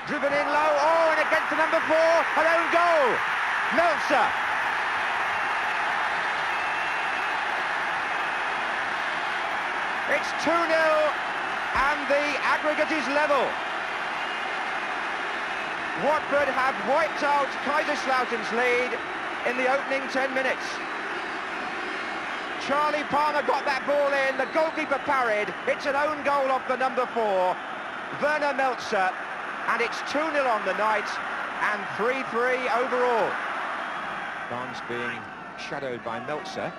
Driven in low. Oh, and against the number 4. An own goal. Meltzer. It's 2-0 and the aggregate is level. Watford have wiped out Kalserslautern's lead in the opening 10 minutes. Charlie Palmer got that ball in, the goalkeeper parried, it's an own goal off the number 4, Werner Meltzer, and it's 2-0 on the night, and 3-3 overall. Barnes being shadowed by Meltzer.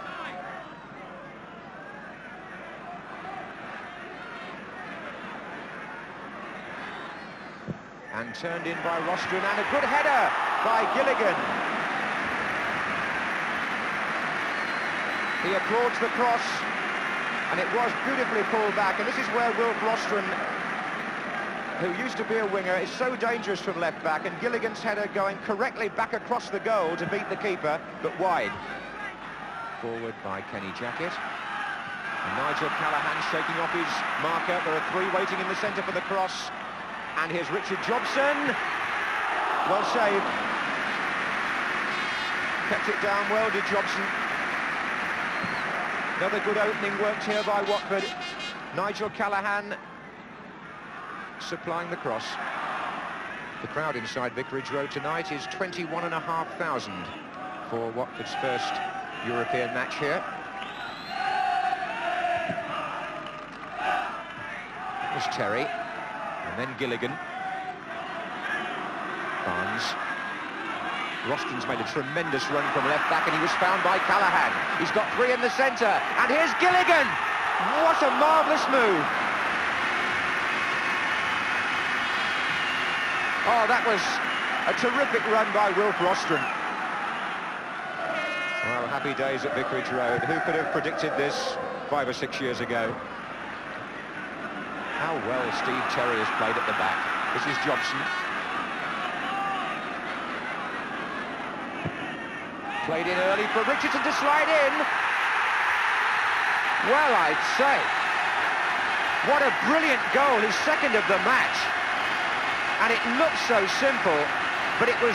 And turned in by Rostron, and a good header by Gilligan. He applauds the cross, and it was beautifully pulled back, and this is where Wilf Rostron, who used to be a winger, is so dangerous from left back, and Gilligan's header going correctly back across the goal to beat the keeper, but wide. Forward by Kenny Jackett. And Nigel Callaghan shaking off his marker. There are 3 waiting in the centre for the cross. And here's Richard Jobson. Well saved. Kept it down well, did Jobson. Another good opening worked here by Watford. Nigel Callaghan supplying the cross. The crowd inside Vicarage Road tonight is 21,500 for Watford's first European match here. There's Terry, and then Gilligan. Barnes. Rostron's made a tremendous run from left back, and he was found by Callaghan. He's got 3 in the centre, and here's Gilligan! What a marvellous move! Oh, that was a terrific run by Wilf Rostron. Well, happy days at Vicarage Road. Who could have predicted this 5 or 6 years ago? How well Steve Terry has played at the back. This is Jobson. Played in early for Richardson to slide in. Well, I'd say, what a brilliant goal, his second of the match. And it looked so simple, but it was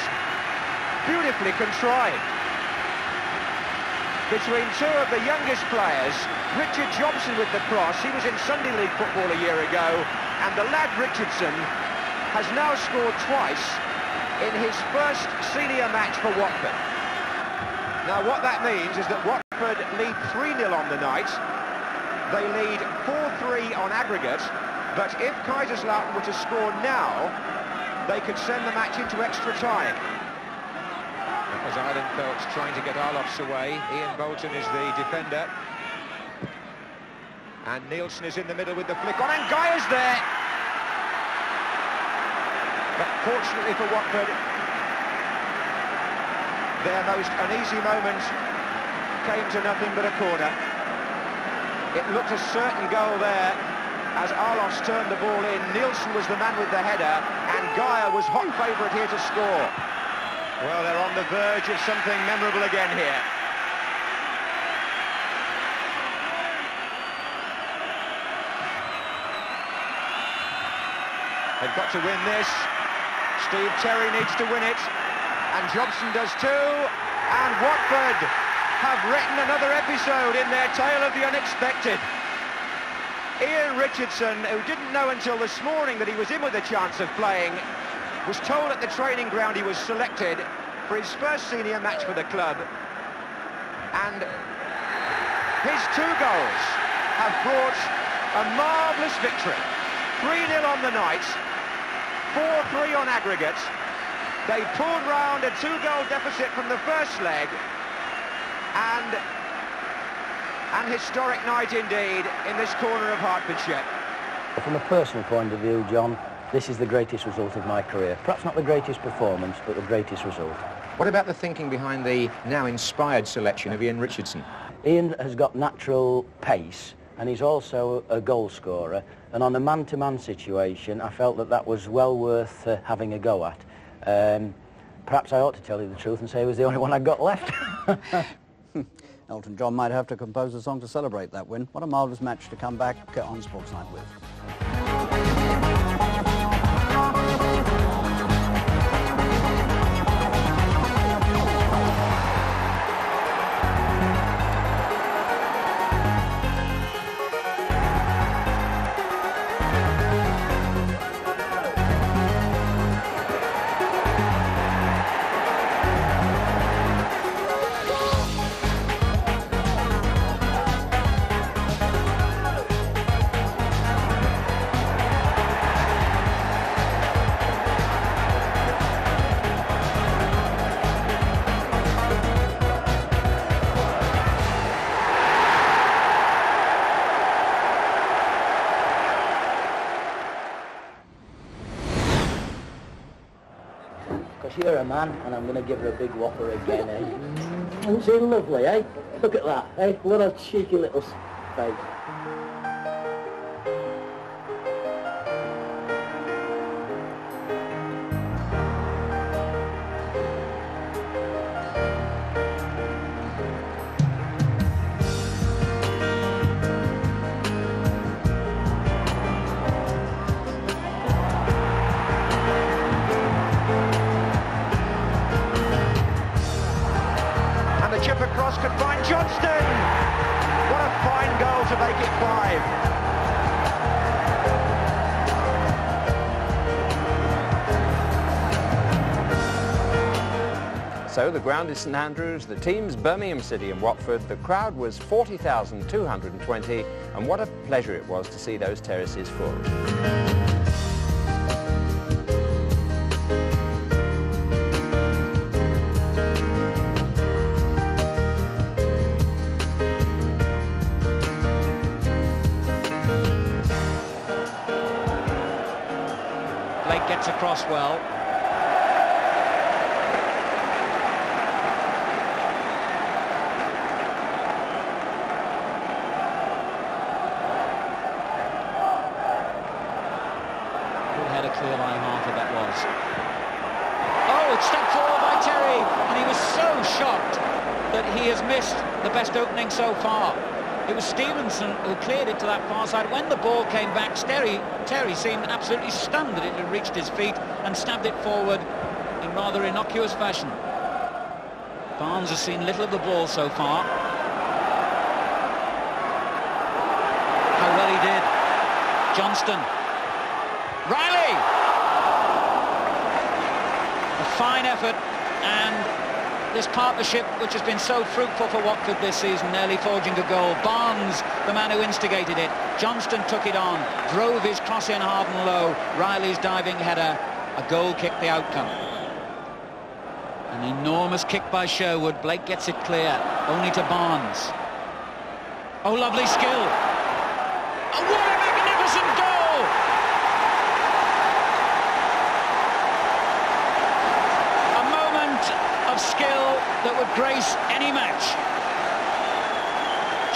beautifully contrived. Between 2 of the youngest players, Richard Jobson with the cross, he was in Sunday League football a year ago, and the lad Richardson has now scored twice in his first senior match for Watford. Now what that means is that Watford lead 3-0 on the night, they lead 4-3 on aggregate, but if Kalserslautern were to score now, they could send the match into extra time. That was Eilenfeld trying to get Arlofs away. Ian Bolton is the defender. And Nielsen is in the middle with the flick on, and Guy's there! But fortunately for Watford, their most uneasy moment came to nothing but a corner. It looked a certain goal there as Arlofs turned the ball in. Nielsen was the man with the header, and Geyer was hot favourite here to score. Well, they're on the verge of something memorable again here. They've got to win this. Steve Terry needs to win it, and Jobson does too, and Watford have written another episode in their tale of the unexpected. Ian Richardson, who didn't know until this morning that he was in with a chance of playing, was told at the training ground he was selected for his first senior match for the club, and his 2 goals have brought a marvellous victory. 3-0 on the night, 4-3 on aggregate. They pulled round a 2-goal deficit from the first leg, and an historic night indeed in this corner of Hertfordshire. From a personal point of view, John, this is the greatest result of my career. Perhaps not the greatest performance, but the greatest result. What about the thinking behind the now inspired selection of Ian Richardson? Ian has got natural pace, and he's also a goal scorer, and on a man-to-man situation I felt that that was well worth having a go at. Perhaps I ought to tell you the truth and say he was the only one I got left. Elton John might have to compose a song to celebrate that win. What a marvellous match to come back on Sports Night with. You're a man, and I'm going to give her a big whopper again, eh? Isn't she lovely, eh? Look at that, eh? What a cheeky little face. Chip across could find Johnston. What a fine goal to make it 5. So the ground is St Andrews, the team's Birmingham City and Watford. The crowd was 40,220, and what a pleasure it was to see those terraces full. Gets across well. Good header, clear line half that was. Oh, it's stepped forward by Terry, and he was so shocked that he has missed the best opening so far. It was Stevenson who cleared it to that far side. When the ball came back, Terry seemed absolutely stunned that it had reached his feet and stabbed it forward in rather innocuous fashion. Barnes has seen little of the ball so far. How well he did. Johnston. Riley! A fine effort, and this partnership, which has been so fruitful for Watford this season, nearly forging a goal. Barnes, the man who instigated it. Johnston took it on, drove his cross in hard and low. Riley's diving header, a goal kicked the outcome. An enormous kick by Sherwood. Blake gets it clear, only to Barnes. Oh, lovely skill. Oh, what a magnificent goal! A moment of skill that would grace any match.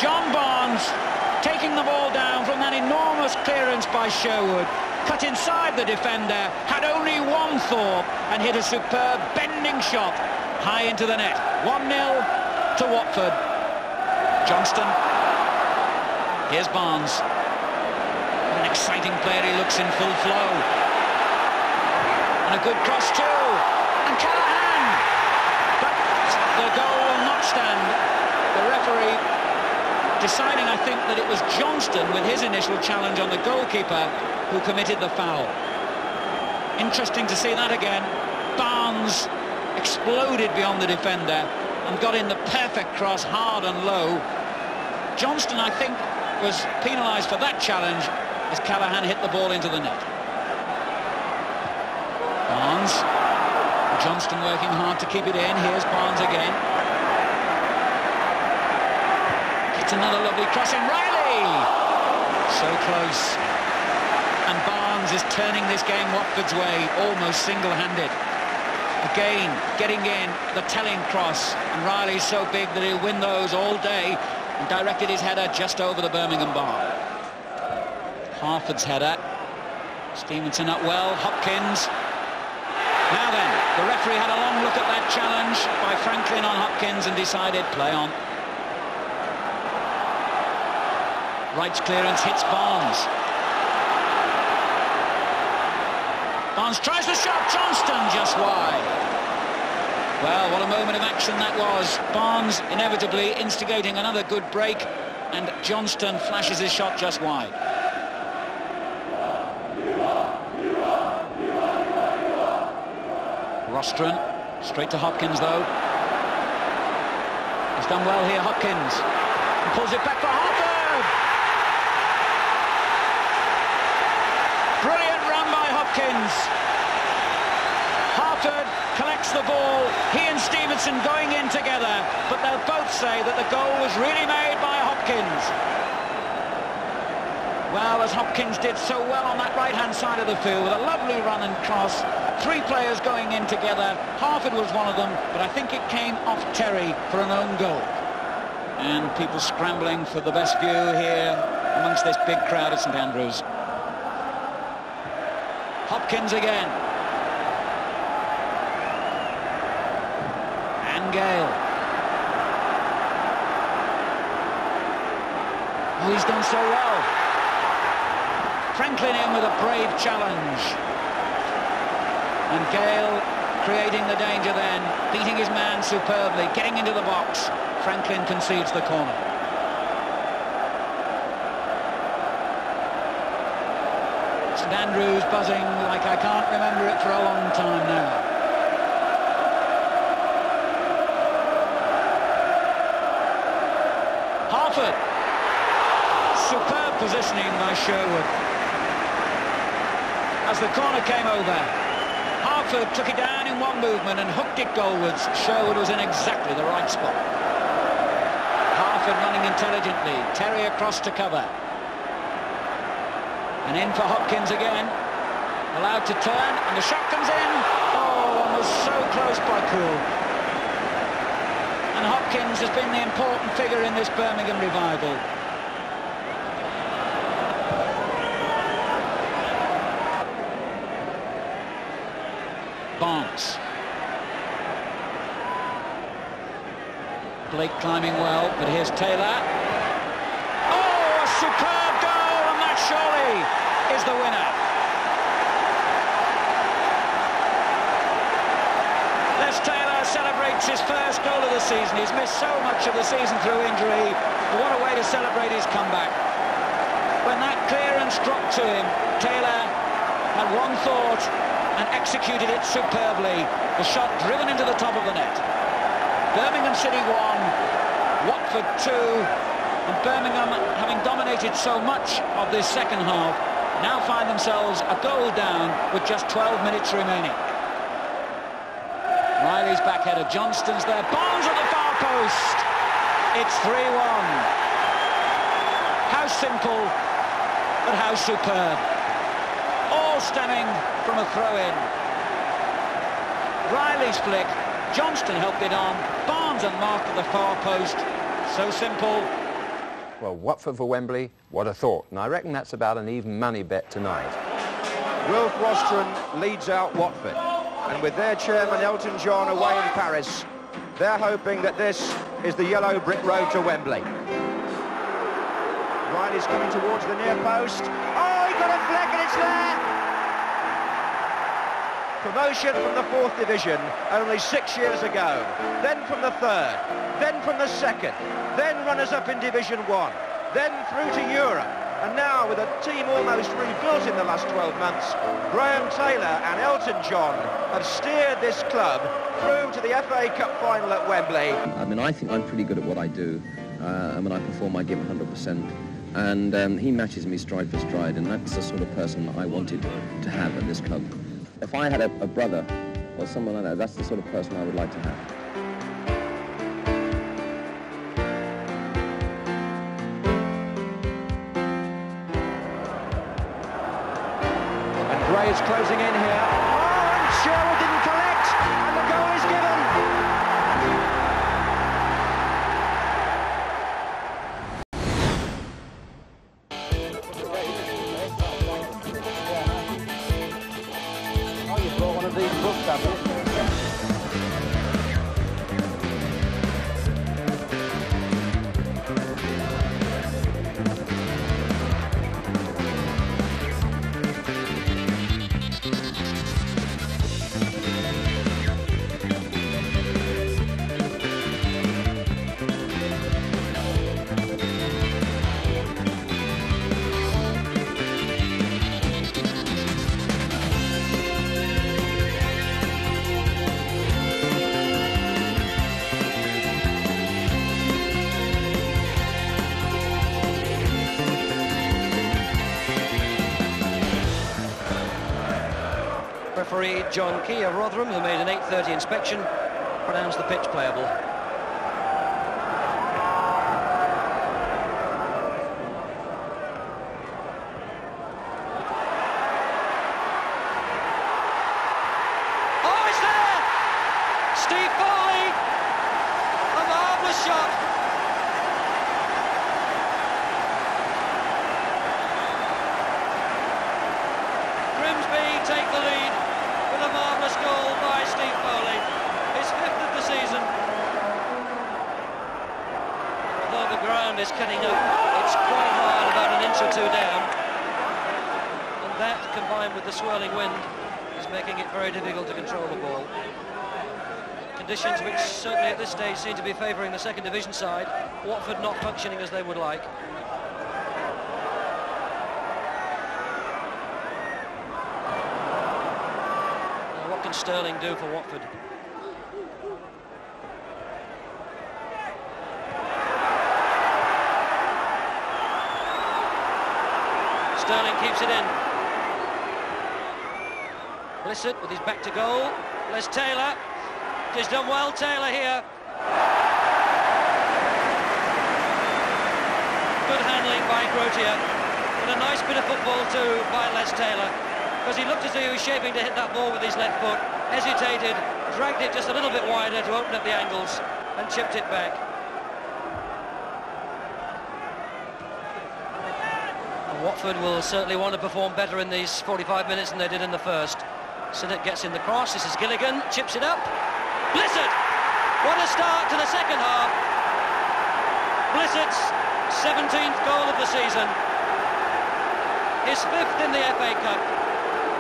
John Barnes taking the ball down from that enormous clearance by Sherwood, cut inside the defender, had only one thought and hit a superb bending shot high into the net. 1-0 to Watford. Johnston. Here's Barnes. An exciting player, he looks in full flow. And a good cross too. And Callaghan! But the goal will not stand. The referee deciding, I think, that it was Johnston with his initial challenge on the goalkeeper who committed the foul. Interesting to see that again. Barnes exploded beyond the defender and got in the perfect cross, hard and low. Johnston, I think, was penalised for that challenge as Callaghan hit the ball into the net. Barnes. Johnston working hard to keep it in. Here's Barnes again. Another lovely crossing. Riley! So close. And Barnes Hopkins is turning this game Watford's way, almost single-handed. Again, getting in, the telling cross, and Riley's so big that he'll win those all day, and directed his header just over the Birmingham bar. Harford's header. Stevenson up well, Hopkins. Now then, the referee had a long look at that challenge by Franklin on Hopkins and decided play on. Wright's clearance hits Barnes. Barnes tries the shot, Johnston just wide. Well, what a moment of action that was. Barnes inevitably instigating another good break, and Johnston flashes his shot just wide. Rostron, straight to Hopkins though. He's done well here, Hopkins. And pulls it back for Harford! Brilliant run by Hopkins. Harford collects the ball, he and Stevenson going in together, but they'll both say that the goal was really made by Hopkins. Well, as Hopkins did so well on that right-hand side of the field with a lovely run and cross, three players going in together. Harford was one of them, but I think it came off Terry for an own goal. And people scrambling for the best view here amongst this big crowd at St Andrews. Hopkins again. And Gale. Oh, he's done so well. Franklin in with a brave challenge. And Gale creating the danger then, beating his man superbly, getting into the box. Franklin concedes the corner. St Andrews buzzing like I can't remember it for a long time now. Harford. Superb positioning by Sherwood. As the corner came over, Harford took it down in one movement and hooked it goalwards. Sherwood was in exactly the right spot. Harford running intelligently, Terry across to cover. And in for Hopkins again. Allowed to turn, and the shot comes in. Oh, one was so close by Cool. And Hopkins has been the important figure in this Birmingham revival. Barnes. Blake climbing well, but here's Taylor. Oh, a superb goal, and that surely is the winner. Les Taylor celebrates his first goal of the season. He's missed so much of the season through injury. What a way to celebrate his comeback. When that clearance dropped to him, Taylor had one thought and executed it superbly. The shot driven into the top of the net. Birmingham City 1, Watford 2, and Birmingham, having dominated so much of this second half, now find themselves a goal down with just 12 minutes remaining. Riley's back header, Johnston's there, Barnes at the far post. It's 3-1. How simple, but how superb. All stemming from a throw-in. Riley's flick, Johnston helped it on, Barnes unmarked at the far post. So simple. Well, Watford for Wembley, what a thought. And I reckon that's about an even money bet tonight. Wilf Rostron leads out Watford. And with their chairman Elton John away in Paris, they're hoping that this is the yellow brick road to Wembley. Riley's coming towards the near post. Oh, he got a flick and it's there! Promotion from the 4th Division only 6 years ago. Then from the 3rd. Then from the 2nd. Then runners-up in Division 1. Then through to Europe. And now, with a team almost rebuilt in the last 12 months, Graham Taylor and Elton John have steered this club through to the FA Cup final at Wembley. I mean, I think I'm pretty good at what I do. And when I perform, I give 100%. And he matches me stride for stride, and that's the sort of person that I wanted to have at this club. If I had a brother or someone like that, that's the sort of person I would like to have. is closing in here. Oh, and Sherwood didn't collect, and the goal is given. Oh, you brought one of these books, have you? Referee John Key of Rotherham, who made an 8:30 inspection, pronounced the pitch playable. Oh, it's there! Steve Foley! A marvellous shot! Grimsby take the lead with a marvellous goal by Steve Foley, his 5th of the season. Although the ground is cutting up, it's quite hard, about an inch or two down. And that, combined with the swirling wind, is making it very difficult to control the ball. Conditions which certainly at this stage seem to be favouring the second division side. Watford not functioning as they would like. What can Sterling do for Watford? Sterling keeps it in. Blissett with his back to goal. Les Taylor. He's done well, Taylor here. Good handling by Grotier. And a nice bit of football too by Les Taylor, because he looked as though he was shaping to hit that ball with his left foot, hesitated, dragged it just a little bit wider to open up the angles, and chipped it back. And Watford will certainly want to perform better in these 45 minutes than they did in the first. Sinnott gets in the cross, this is Gilligan, chips it up. Blissett! What a start to the second half. Blissett's 17th goal of the season. His 5th in the FA Cup.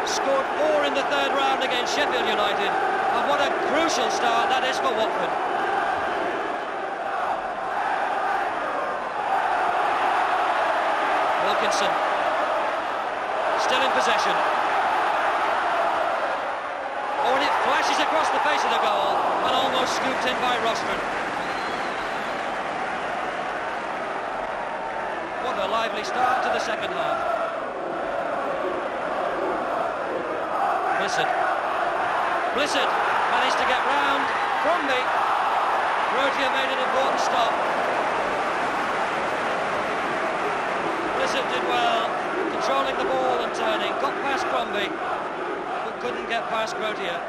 Scored 4 in the 3rd round against Sheffield United. And what a crucial start that is for Watford. Wilkinson. Still in possession. Oh, and it flashes across the face of the goal and almost scooped in by Rostron. What a lively start to the second half. Blissett managed to get round Crombie. Grotier made an important stop. Blissett did well, controlling the ball and turning, got past Crombie, but couldn't get past Grotier.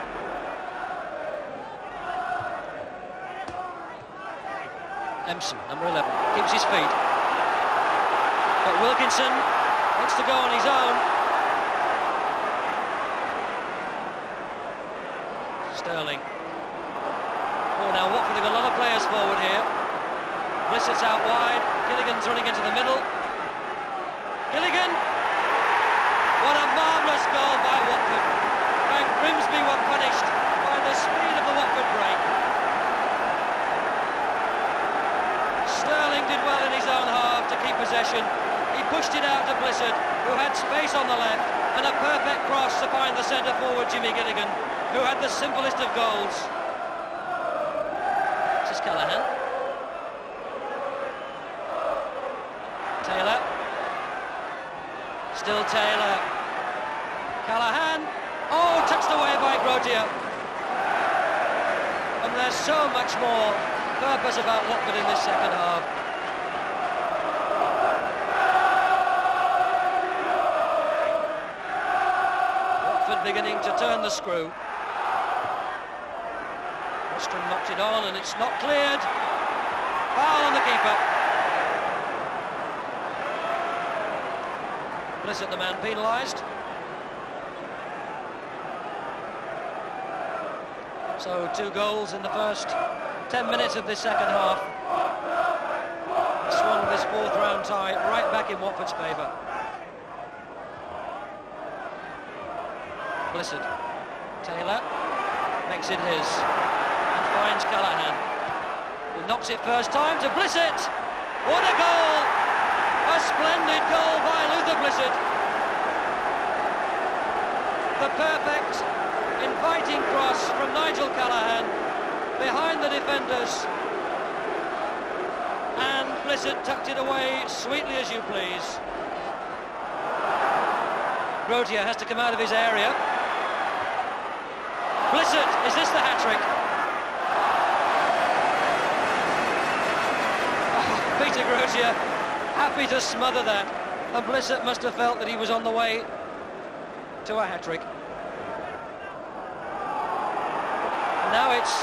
Empson, number 11, keeps his feet. But Wilkinson wants to go on his own. Sterling. Oh, now Watford have got a lot of players forward here. Blissett's out wide. Gilligan's running into the middle. Gilligan! What a marvellous goal by Watford. And Grimsby were punished by the speed of the Watford break. Sterling did well in his own half to keep possession. He pushed it out to Blissett, who had space on the left, and a perfect cross to find the centre forward Jimmy Gilligan, who had the simplest of goals. This is Callaghan. Taylor. Still Taylor. Callaghan. Oh, touched away by Grotier. And there's so much more purpose about Watford in this second half. Watford beginning to turn the screw. Ostrom knocked it on and it's not cleared. Foul on the keeper. Blissett, the man penalised. So 2 goals in the first 10 minutes of this second half. Swung this 4th round tie right back in Watford's favour. Blissett. Taylor makes it his and finds Callaghan, who knocks it first time to Blissett. What a goal! A splendid goal by Luther Blissett. The perfect inviting cross from Nigel Callaghan behind the defenders, and Blissett tucked it away sweetly as you please. Grotier has to come out of his area. Blissett, is this the hat-trick? Oh, Peter Grotier happy to smother that, and Blissett must have felt that he was on the way to a hat-trick. Now it's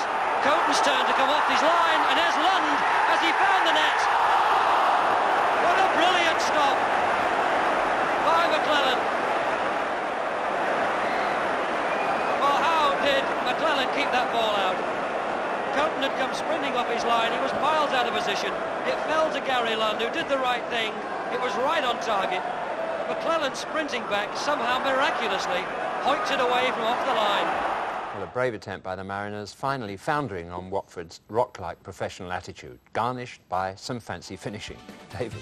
Coaten's turn to come off his line, and there's Lund as he found the net. What a brilliant stop by McClellan. Well, how did McClellan keep that ball out? Coaten had come sprinting off his line, he was miles out of position. It fell to Gary Lund, who did the right thing. It was right on target. McClellan sprinting back, somehow miraculously hoiked it away from off the line. Well, a brave attempt by the Mariners, finally foundering on Watford's rock-like professional attitude, garnished by some fancy finishing. David.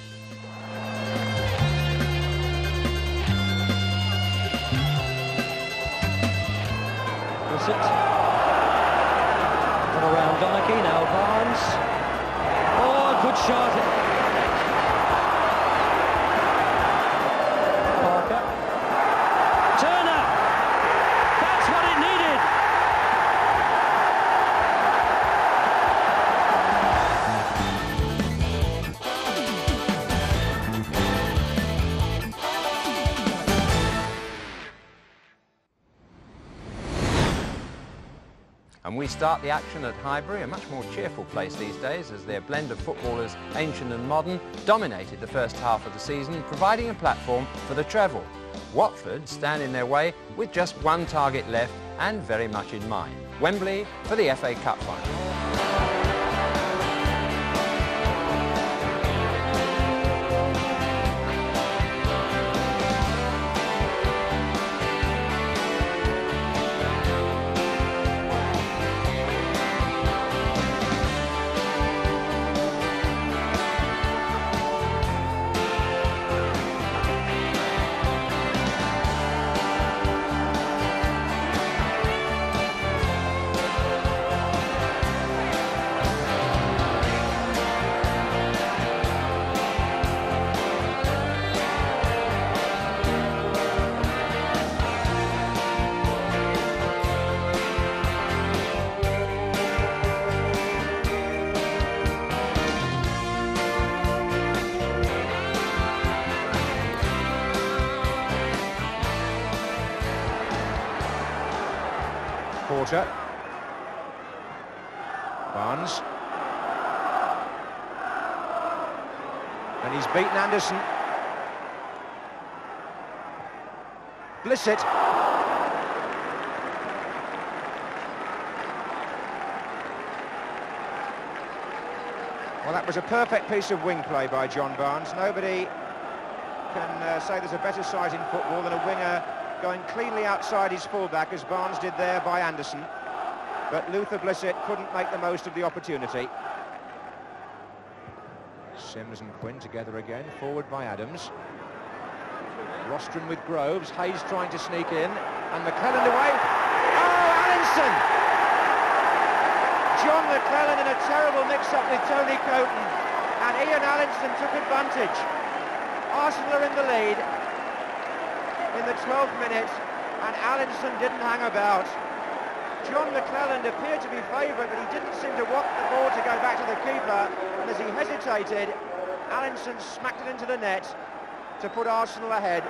Blissett. Got around Donachie, now Barnes. Oh, good shot. And we start the action at Highbury, a much more cheerful place these days, as their blend of footballers, ancient and modern, dominated the first half of the season, providing a platform for the treble. Watford stand in their way with just 1 target left and very much in mind. Wembley for the FA Cup final. Porter. Barnes. And he's beaten Anderson. Blissett. Well, that was a perfect piece of wing play by John Barnes. Nobody can say there's a better sight in football than a winger going cleanly outside his fullback, as Barnes did there by Anderson. But Luther Blissett couldn't make the most of the opportunity. Sims and Quinn together again, forward by Adams. Rostron with Groves, Hayes trying to sneak in, and McClellan away. Oh, Allinson! John McClellan in a terrible mix-up with Tony Coaten, and Ian Allinson took advantage. Arsenal are in the lead in the 12th minute, and Allinson didn't hang about. John McClellan appeared to be favourite, but he didn't seem to want the ball to go back to the keeper, and as he hesitated, Allinson smacked it into the net to put Arsenal ahead.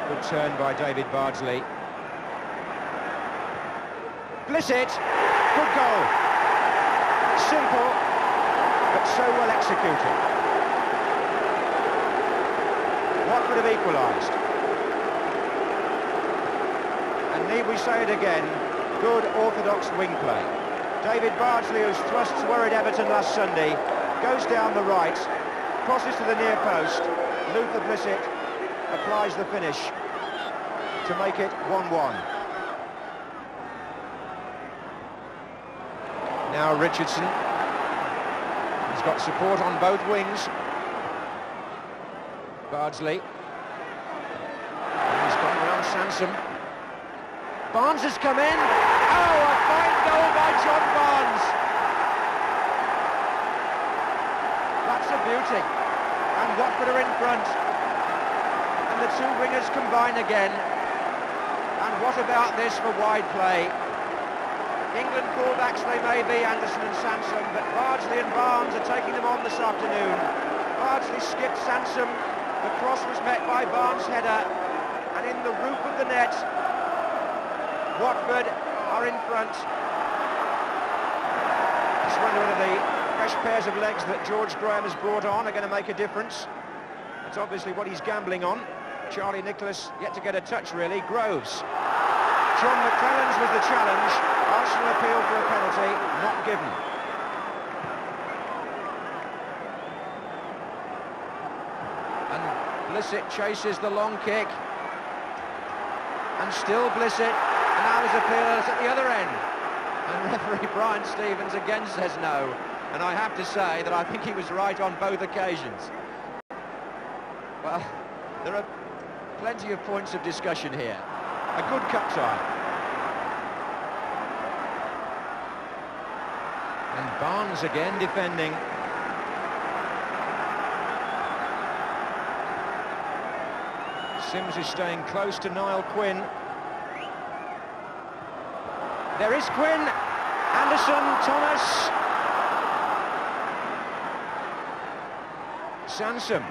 Good turn by David Bardsley. Blissett, good goal. Simple, but so well executed. Watford have equalised. And need we say it again, good orthodox wing play. David Bardsley, whose thrusts worried Everton last Sunday, goes down the right, crosses to the near post. Luther Blissett applies the finish to make it 1-1. Now Richardson. He's got support on both wings. Bardsley. And he's gone around Sansom. Barnes has come in. Oh, a fine goal by John Barnes. That's a beauty. And Watford are in front. And the two wingers combine again. And what about this for wide play? England fullbacks they may be, Anderson and Sansom, but Bardsley and Barnes are taking them on this afternoon. Bardsley skipped Sansom. The cross was met by Barnes' header. And in the roof of the net, Watford are in front. Just wonder whether the fresh pairs of legs that George Graham has brought on are going to make a difference. That's obviously what he's gambling on. Charlie Nicholas yet to get a touch, really. Groves. John McClellan's was the challenge. Arsenal appeal for a penalty, not given. And Blissett chases the long kick. And still Blissett. And now his appeal is at the other end. And referee Brian Stevens again says no. And I have to say that I think he was right on both occasions. Well, there are plenty of points of discussion here. A good cut time. And Barnes again defending. Sims is staying close to Niall Quinn. There is Quinn. Anderson, Thomas. Sansom.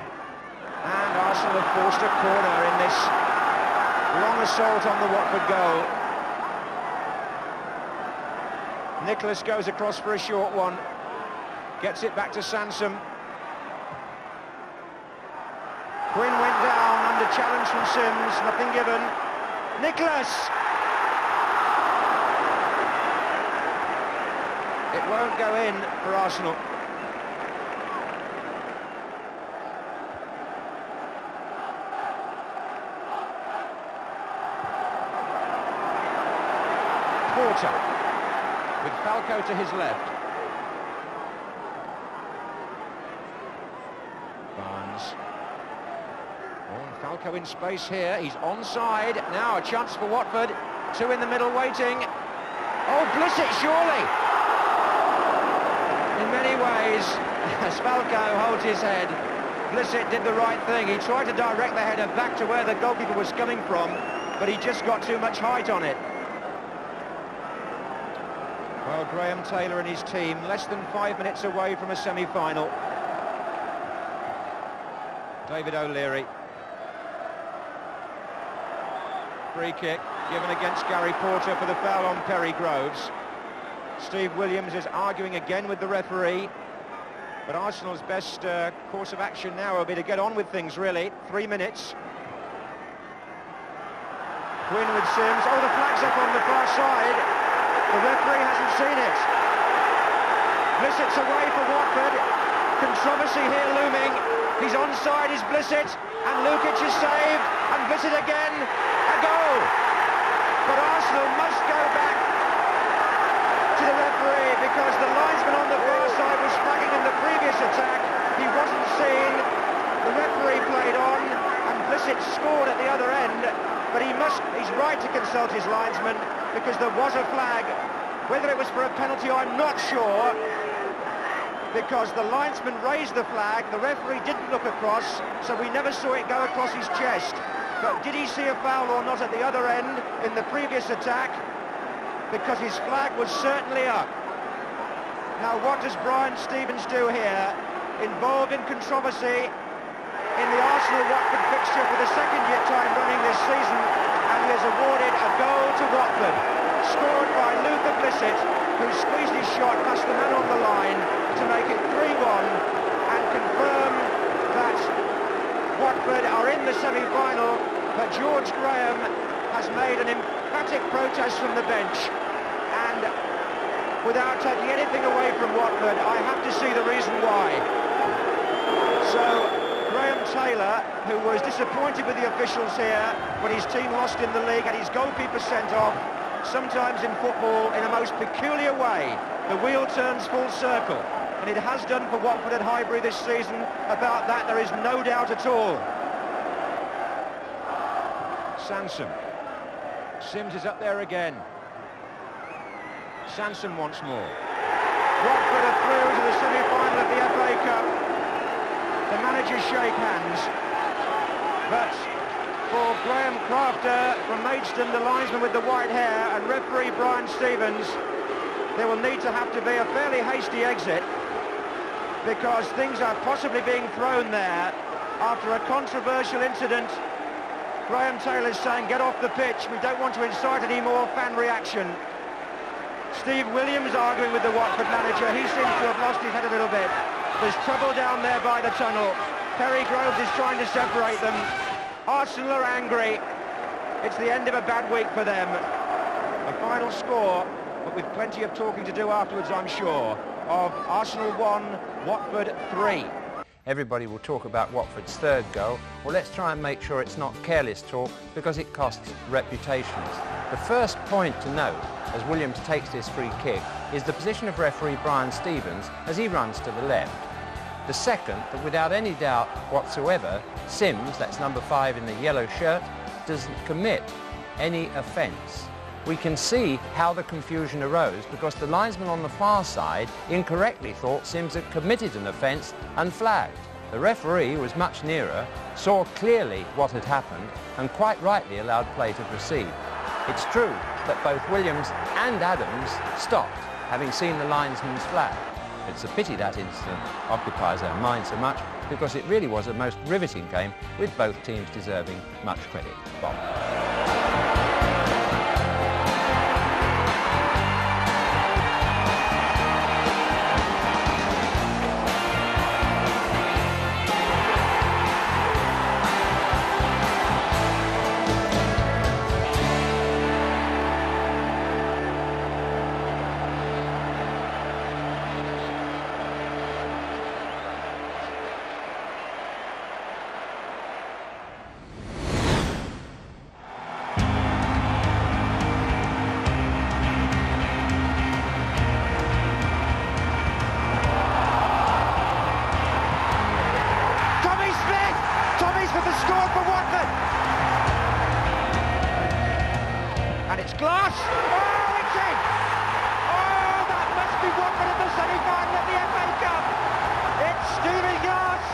And Arsenal have forced a corner in this long assault on the Watford goal. Nicholas goes across for a short one. Gets it back to Sansom. Quinn went down under challenge from Sims. Nothing given. Nicholas! It won't go in for Arsenal. Porter, with Falco to his left. Barnes. Oh, Falco in space here. He's onside. Now a chance for Watford. Two in the middle waiting. Oh, Blissett, surely. In many ways, as Falco holds his head, Blissett did the right thing. He tried to direct the header back to where the goalkeeper was coming from, but he just got too much height on it. Well, Graham Taylor and his team less than 5 minutes away from a semi-final. David O'Leary. Free kick given against Gary Porter for the foul on Perry Groves. Steve Williams is arguing again with the referee. But Arsenal's best course of action now will be to get on with things, really. 3 minutes. Quinn with Sims. Oh, the flag's up on the far side. The referee hasn't seen it. Blissett's away for Watford. Controversy here looming. He's onside, is Blissett. And Lukic is saved. And Blissett again. A goal. But Arsenal must go back to the referee because the linesman on the far side was flagging in the previous attack. He wasn't seen. The referee played on. And Blissett scored at the other end. But he's right to consult his linesman because there was a flag. Whether it was for a penalty, I'm not sure, because the linesman raised the flag, the referee didn't look across, so we never saw it go across his chest. But did he see a foul or not at the other end in the previous attack? Because his flag was certainly up. Now what does Brian Stevens do here? Involved in controversy, in the Arsenal-Watford fixture for the second time running this season, and he has awarded a goal to Watford, scored by Luther Blissett, who squeezed his shot past the man on the line to make it 3-1 and confirm that Watford are in the semi-final, but George Graham has made an emphatic protest from the bench, and without taking anything away from Watford, I have to see the reason why. So Graham Taylor, who was disappointed with the officials here when his team lost in the league and his goalkeeper sent off, sometimes in football, in a most peculiar way, the wheel turns full circle, and it has done for Watford at Highbury this season. About that there is no doubt at all. Sansom. Sims is up there again. Sansom once more. Watford are through to the semi-final of the FA Cup. The managers shake hands, but for Graham Crafter from Maidstone, the linesman with the white hair, and referee Brian Stevens, there will need to have to be a fairly hasty exit, because things are possibly being thrown there after a controversial incident. Graham Taylor's saying, get off the pitch, we don't want to incite any more fan reaction. Steve Williams arguing with the Watford manager, he seems to have lost his head a little bit. There's trouble down there by the tunnel. Terry Groves is trying to separate them. Arsenal are angry. It's the end of a bad week for them. A final score, but with plenty of talking to do afterwards, I'm sure, of Arsenal 1, Watford 3. Everybody will talk about Watford's third goal. Well, let's try and make sure it's not careless talk, because it costs reputations. The first point to note, as Williams takes this free kick, is the position of referee Brian Stevens as he runs to the left. The second, that without any doubt whatsoever, Sims, that's number 5 in the yellow shirt, doesn't commit any offence. We can see how the confusion arose, because the linesman on the far side incorrectly thought Sims had committed an offence and flagged. The referee was much nearer, saw clearly what had happened, and quite rightly allowed play to proceed. It's true that both Williams and Adams stopped, having seen the linesman's flag. It's a pity that incident occupies our mind so much, because it really was a most riveting game, with both teams deserving much credit. Bob. Glass! Oh, it's in! Oh, that must be Watford in the semi-final of the FA Cup! It's Stevie Glass!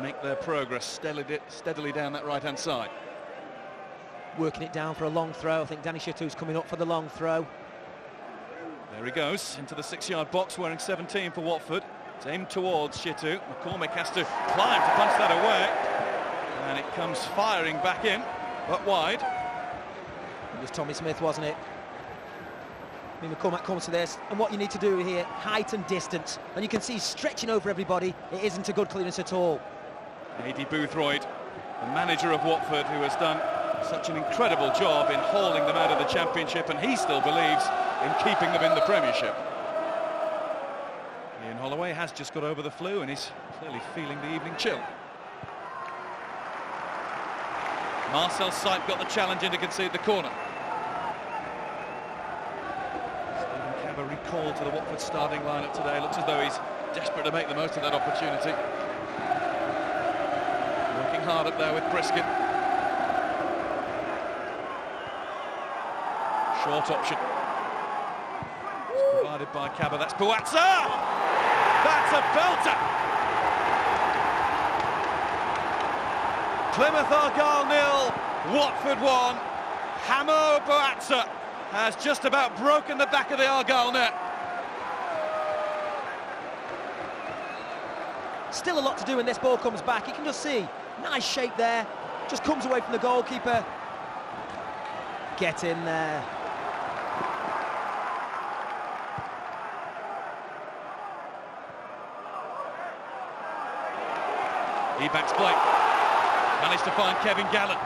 Make their progress steadily down that right-hand side. Working it down for a long throw. I think Danny Shittu's coming up for the long throw. There he goes into the 6-yard box, wearing 17 for Watford. It's aimed towards Shittu. McCormick has to climb to punch that away, and it comes firing back in, but wide. It was Tommy Smith, wasn't it? I mean, McCormack comes to this, and what you need to do here, height and distance, and you can see stretching over everybody. It isn't a good clearance at all. Adi Boothroyd, the manager of Watford, who has done such an incredible job in hauling them out of the Championship, and he still believes in keeping them in the Premiership. Ian Holloway has just got over the flu and is clearly feeling the evening chill. Marcel Sipe got the challenge in to concede the corner. Stephen Cabba recalled to the Watford starting lineup today. Looks as though he's desperate to make the most of that opportunity. Working hard up there with Briskin. Short option. It's provided by Cabba. That's Buatsa! That's a belter! Plymouth Argyle 0, Watford 1. Hamo Buatsa has just about broken the back of the Argyle net. Still a lot to do when this ball comes back. You can just see, nice shape there. Just comes away from the goalkeeper. Get in there. Ebanks Blake managed to find Kevin Gallen.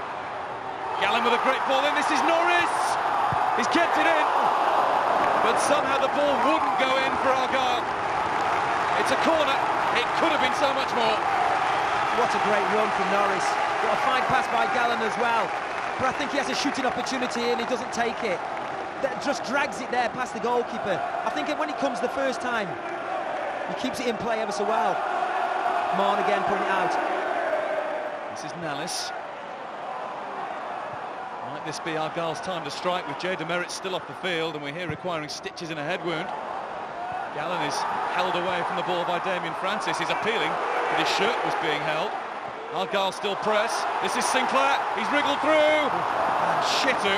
Gallen with a great ball in. This is Norris. He's kept it in, but somehow the ball wouldn't go in for Argyle. It's a corner. It could have been so much more. What a great run from Norris. What a fine pass by Gallen as well. But I think he has a shooting opportunity and he doesn't take it. That just drags it there past the goalkeeper. I think when he comes the first time, he keeps it in play ever so well. Morn again putting it out. This is Nallis. Might this be Argyle's time to strike with Jay Demerit still off the field, and we're here requiring stitches in a head wound. Gallen is held away from the ball by Damien Francis. He's appealing that his shirt was being held. Argyle still press. This is Sinclair. He's wriggled through. And Shitu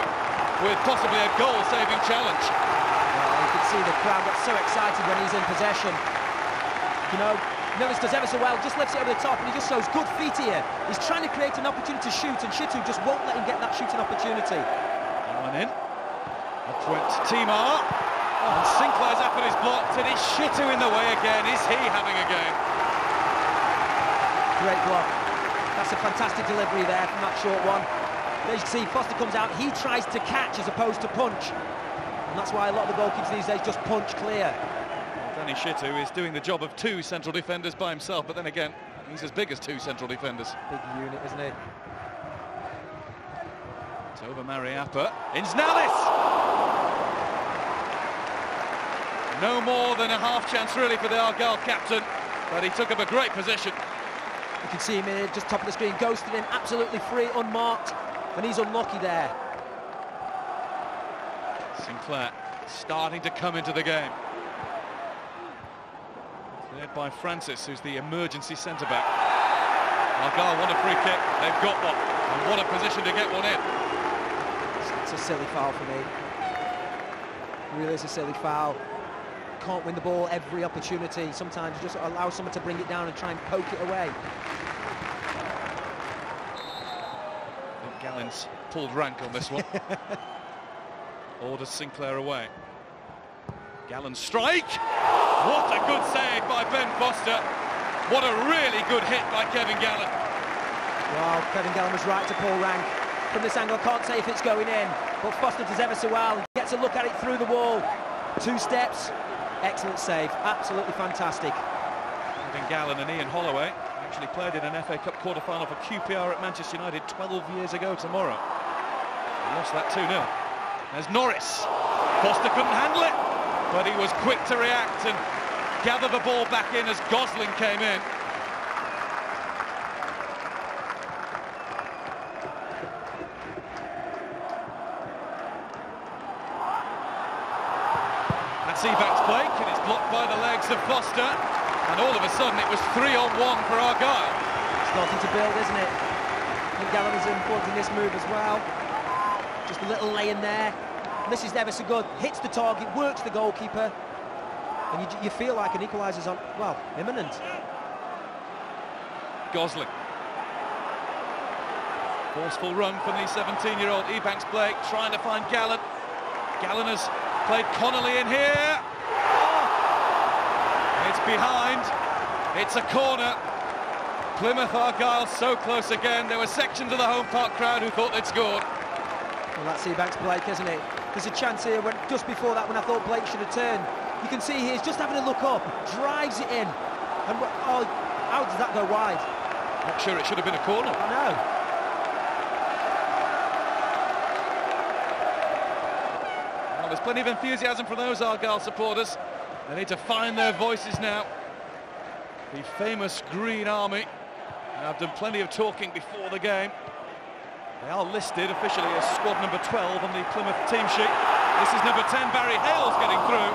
with possibly a goal-saving challenge. Well, you can see the crowd gets so excited when he's in possession. You know, Millis does ever so well, just lifts it over the top, and he just shows good feet here. He's trying to create an opportunity to shoot, and Shitu just won't let him get that shooting opportunity. That one in. Up went Timar. And Sinclair's effort is blocked, and it's Shitu in the way again. Is he having a game? Great block. That's a fantastic delivery there from that short one. There you can see Foster comes out, he tries to catch as opposed to punch. And that's why a lot of the goalkeepers these days just punch clear. Danny Shitu is doing the job of two central defenders by himself, but then again, he's as big as two central defenders. Big unit, isn't he? It's over Mariappa. Insnalis! No more than a half chance really for the Argyle captain, but he took up a great position. You can see him here, just top of the screen, ghosted in, absolutely free, unmarked, and he's unlucky there. Sinclair starting to come into the game. Led by Francis, who's the emergency centre-back. Argyle want a free kick, they've got one, and what a position to get one in. It's a silly foul for me. Really is a silly foul. Can't win the ball every opportunity. Sometimes you just allow someone to bring it down and try and poke it away. I think Gallen's pulled rank on this one. Orders Sinclair away. Gallen strike! What a good save by Ben Foster. What a really good hit by Kevin Gallen. Well, Kevin Gallen was right to pull rank. From this angle, I can't say if it's going in, but Foster does ever so well. He gets a look at it through the wall. 2 steps. Excellent save, absolutely fantastic. Kevin Gallen and Ian Holloway actually played in an FA Cup quarter-final for QPR at Manchester United 12 years ago tomorrow. They lost that 2-0. There's Norris. Foster couldn't handle it, but he was quick to react and gather the ball back in as Gosling came in. That's Ebanks Blake, and it's blocked by the legs of Foster, and all of a sudden it was 3-on-1 for Argyle. Starting to build, isn't it? I think Gallen is involved in this move as well. Just a little lay in there. And this is ever so good. Hits the target, works the goalkeeper, and you feel like an equaliser's on, well, imminent. Gosling. Forceful run from the 17-year-old Ebanks Blake, trying to find Gallen. Gallen has played Connolly in here. It's behind. It's a corner. Plymouth Argyle so close again. There were sections of the home park crowd who thought they'd scored. Well, that's Ebanks Blake, isn't it? There's a chance here when just before that when I thought Blake should have turned. You can see he's just having a look up, drives it in. And oh, how does that go wide? Not sure it should have been a corner. I know. Well, there's plenty of enthusiasm from those Argyle supporters. They need to find their voices now. The famous Green Army have done plenty of talking before the game. They are listed officially as squad number 12 on the Plymouth team sheet. This is number 10, Barry Hale's getting through.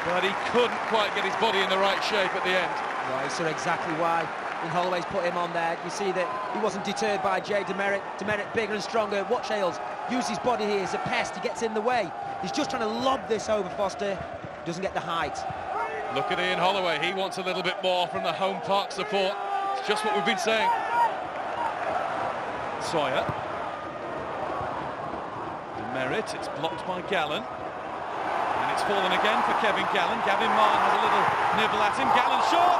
But he couldn't quite get his body in the right shape at the end. Right, so exactly why Ian Holloway's put him on there. You see that he wasn't deterred by Jay Demerit. Demerit bigger and stronger. Watch Hales use his body here as a pest. He gets in the way. He's just trying to lob this over Foster. Doesn't get the height. Look at Ian Holloway. He wants a little bit more from the home park support. It's just what we've been saying. Sawyer. Demerit, it's blocked by Gallen. And it's fallen again for Kevin Gallen. Gavin Martin has a little nibble at him. Gallen short.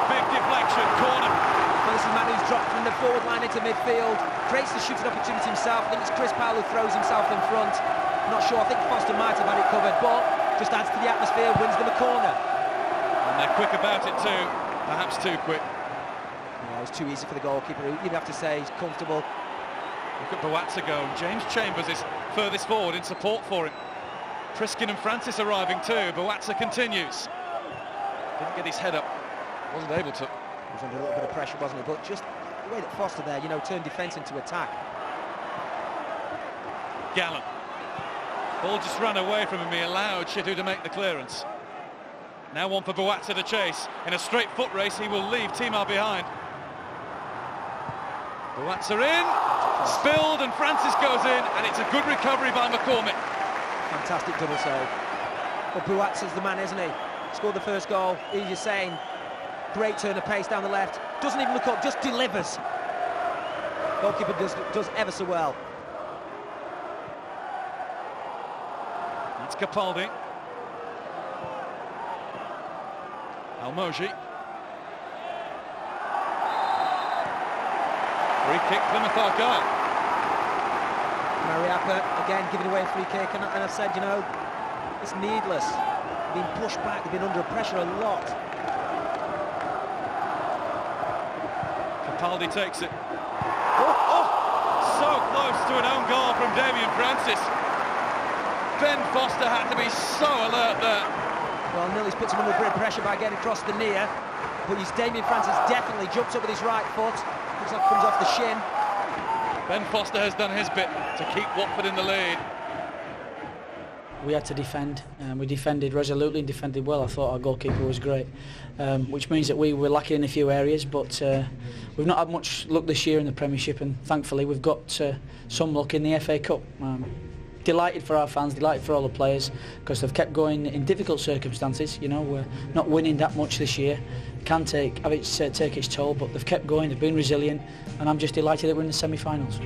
Big deflection, corner. Well, this is a man who's dropped from the forward line into midfield. Creates the shooting opportunity himself. I think it's Chris Powell who throws himself in front. I'm not sure. I think Foster might have had it covered, but just adds to the atmosphere, wins them a corner. And they're quick about it too. Perhaps too quick. Yeah, it's too easy for the goalkeeper. You'd have to say he's comfortable. Look at Boatza go. James Chambers is furthest forward in support for him. Priskin and Francis arriving too. Boatza continues. Didn't get his head up. Wasn't able to. He was under a little bit of pressure, wasn't he? But just the way that Foster there, you know, turned defence into attack. Gallen. Ball just ran away from him. He allowed Chitu to make the clearance. Now one for Boatza to chase. In a straight foot race, he will leave Timar behind. Boatza in, spilled, and Francis goes in, and it's a good recovery by McCormick. Fantastic double save. But Boatza's the man, isn't he? Scored the first goal. He's just saying, great turn of pace down the left. Doesn't even look up, just delivers. Goalkeeper does ever so well. It's Capaldi. Almoji. Free kick, Plymouth Argyle. Mariappa again giving away a free kick, and I've said, you know, it's needless. They've been pushed back, they've been under pressure a lot. Capaldi takes it. Oh, so close to an own goal from Damien Francis. Ben Foster had to be so alert there. Well, Nilly's put him under a bit of pressure by getting across the near, but Damien Francis definitely jumps up with his right foot. Looks like it comes off the shin. Ben Foster has done his bit to keep Watford in the lead. We had to defend, and we defended resolutely and defended well. I thought our goalkeeper was great, which means that we were lacking in a few areas, but we've not had much luck this year in the Premiership, and thankfully we've got some luck in the FA Cup. Delighted for our fans, delighted for all the players, because they've kept going in difficult circumstances. You know, we're not winning that much this year. Can take its toll, but they've kept going, they've been resilient, and I'm just delighted that we're in the semi-finals.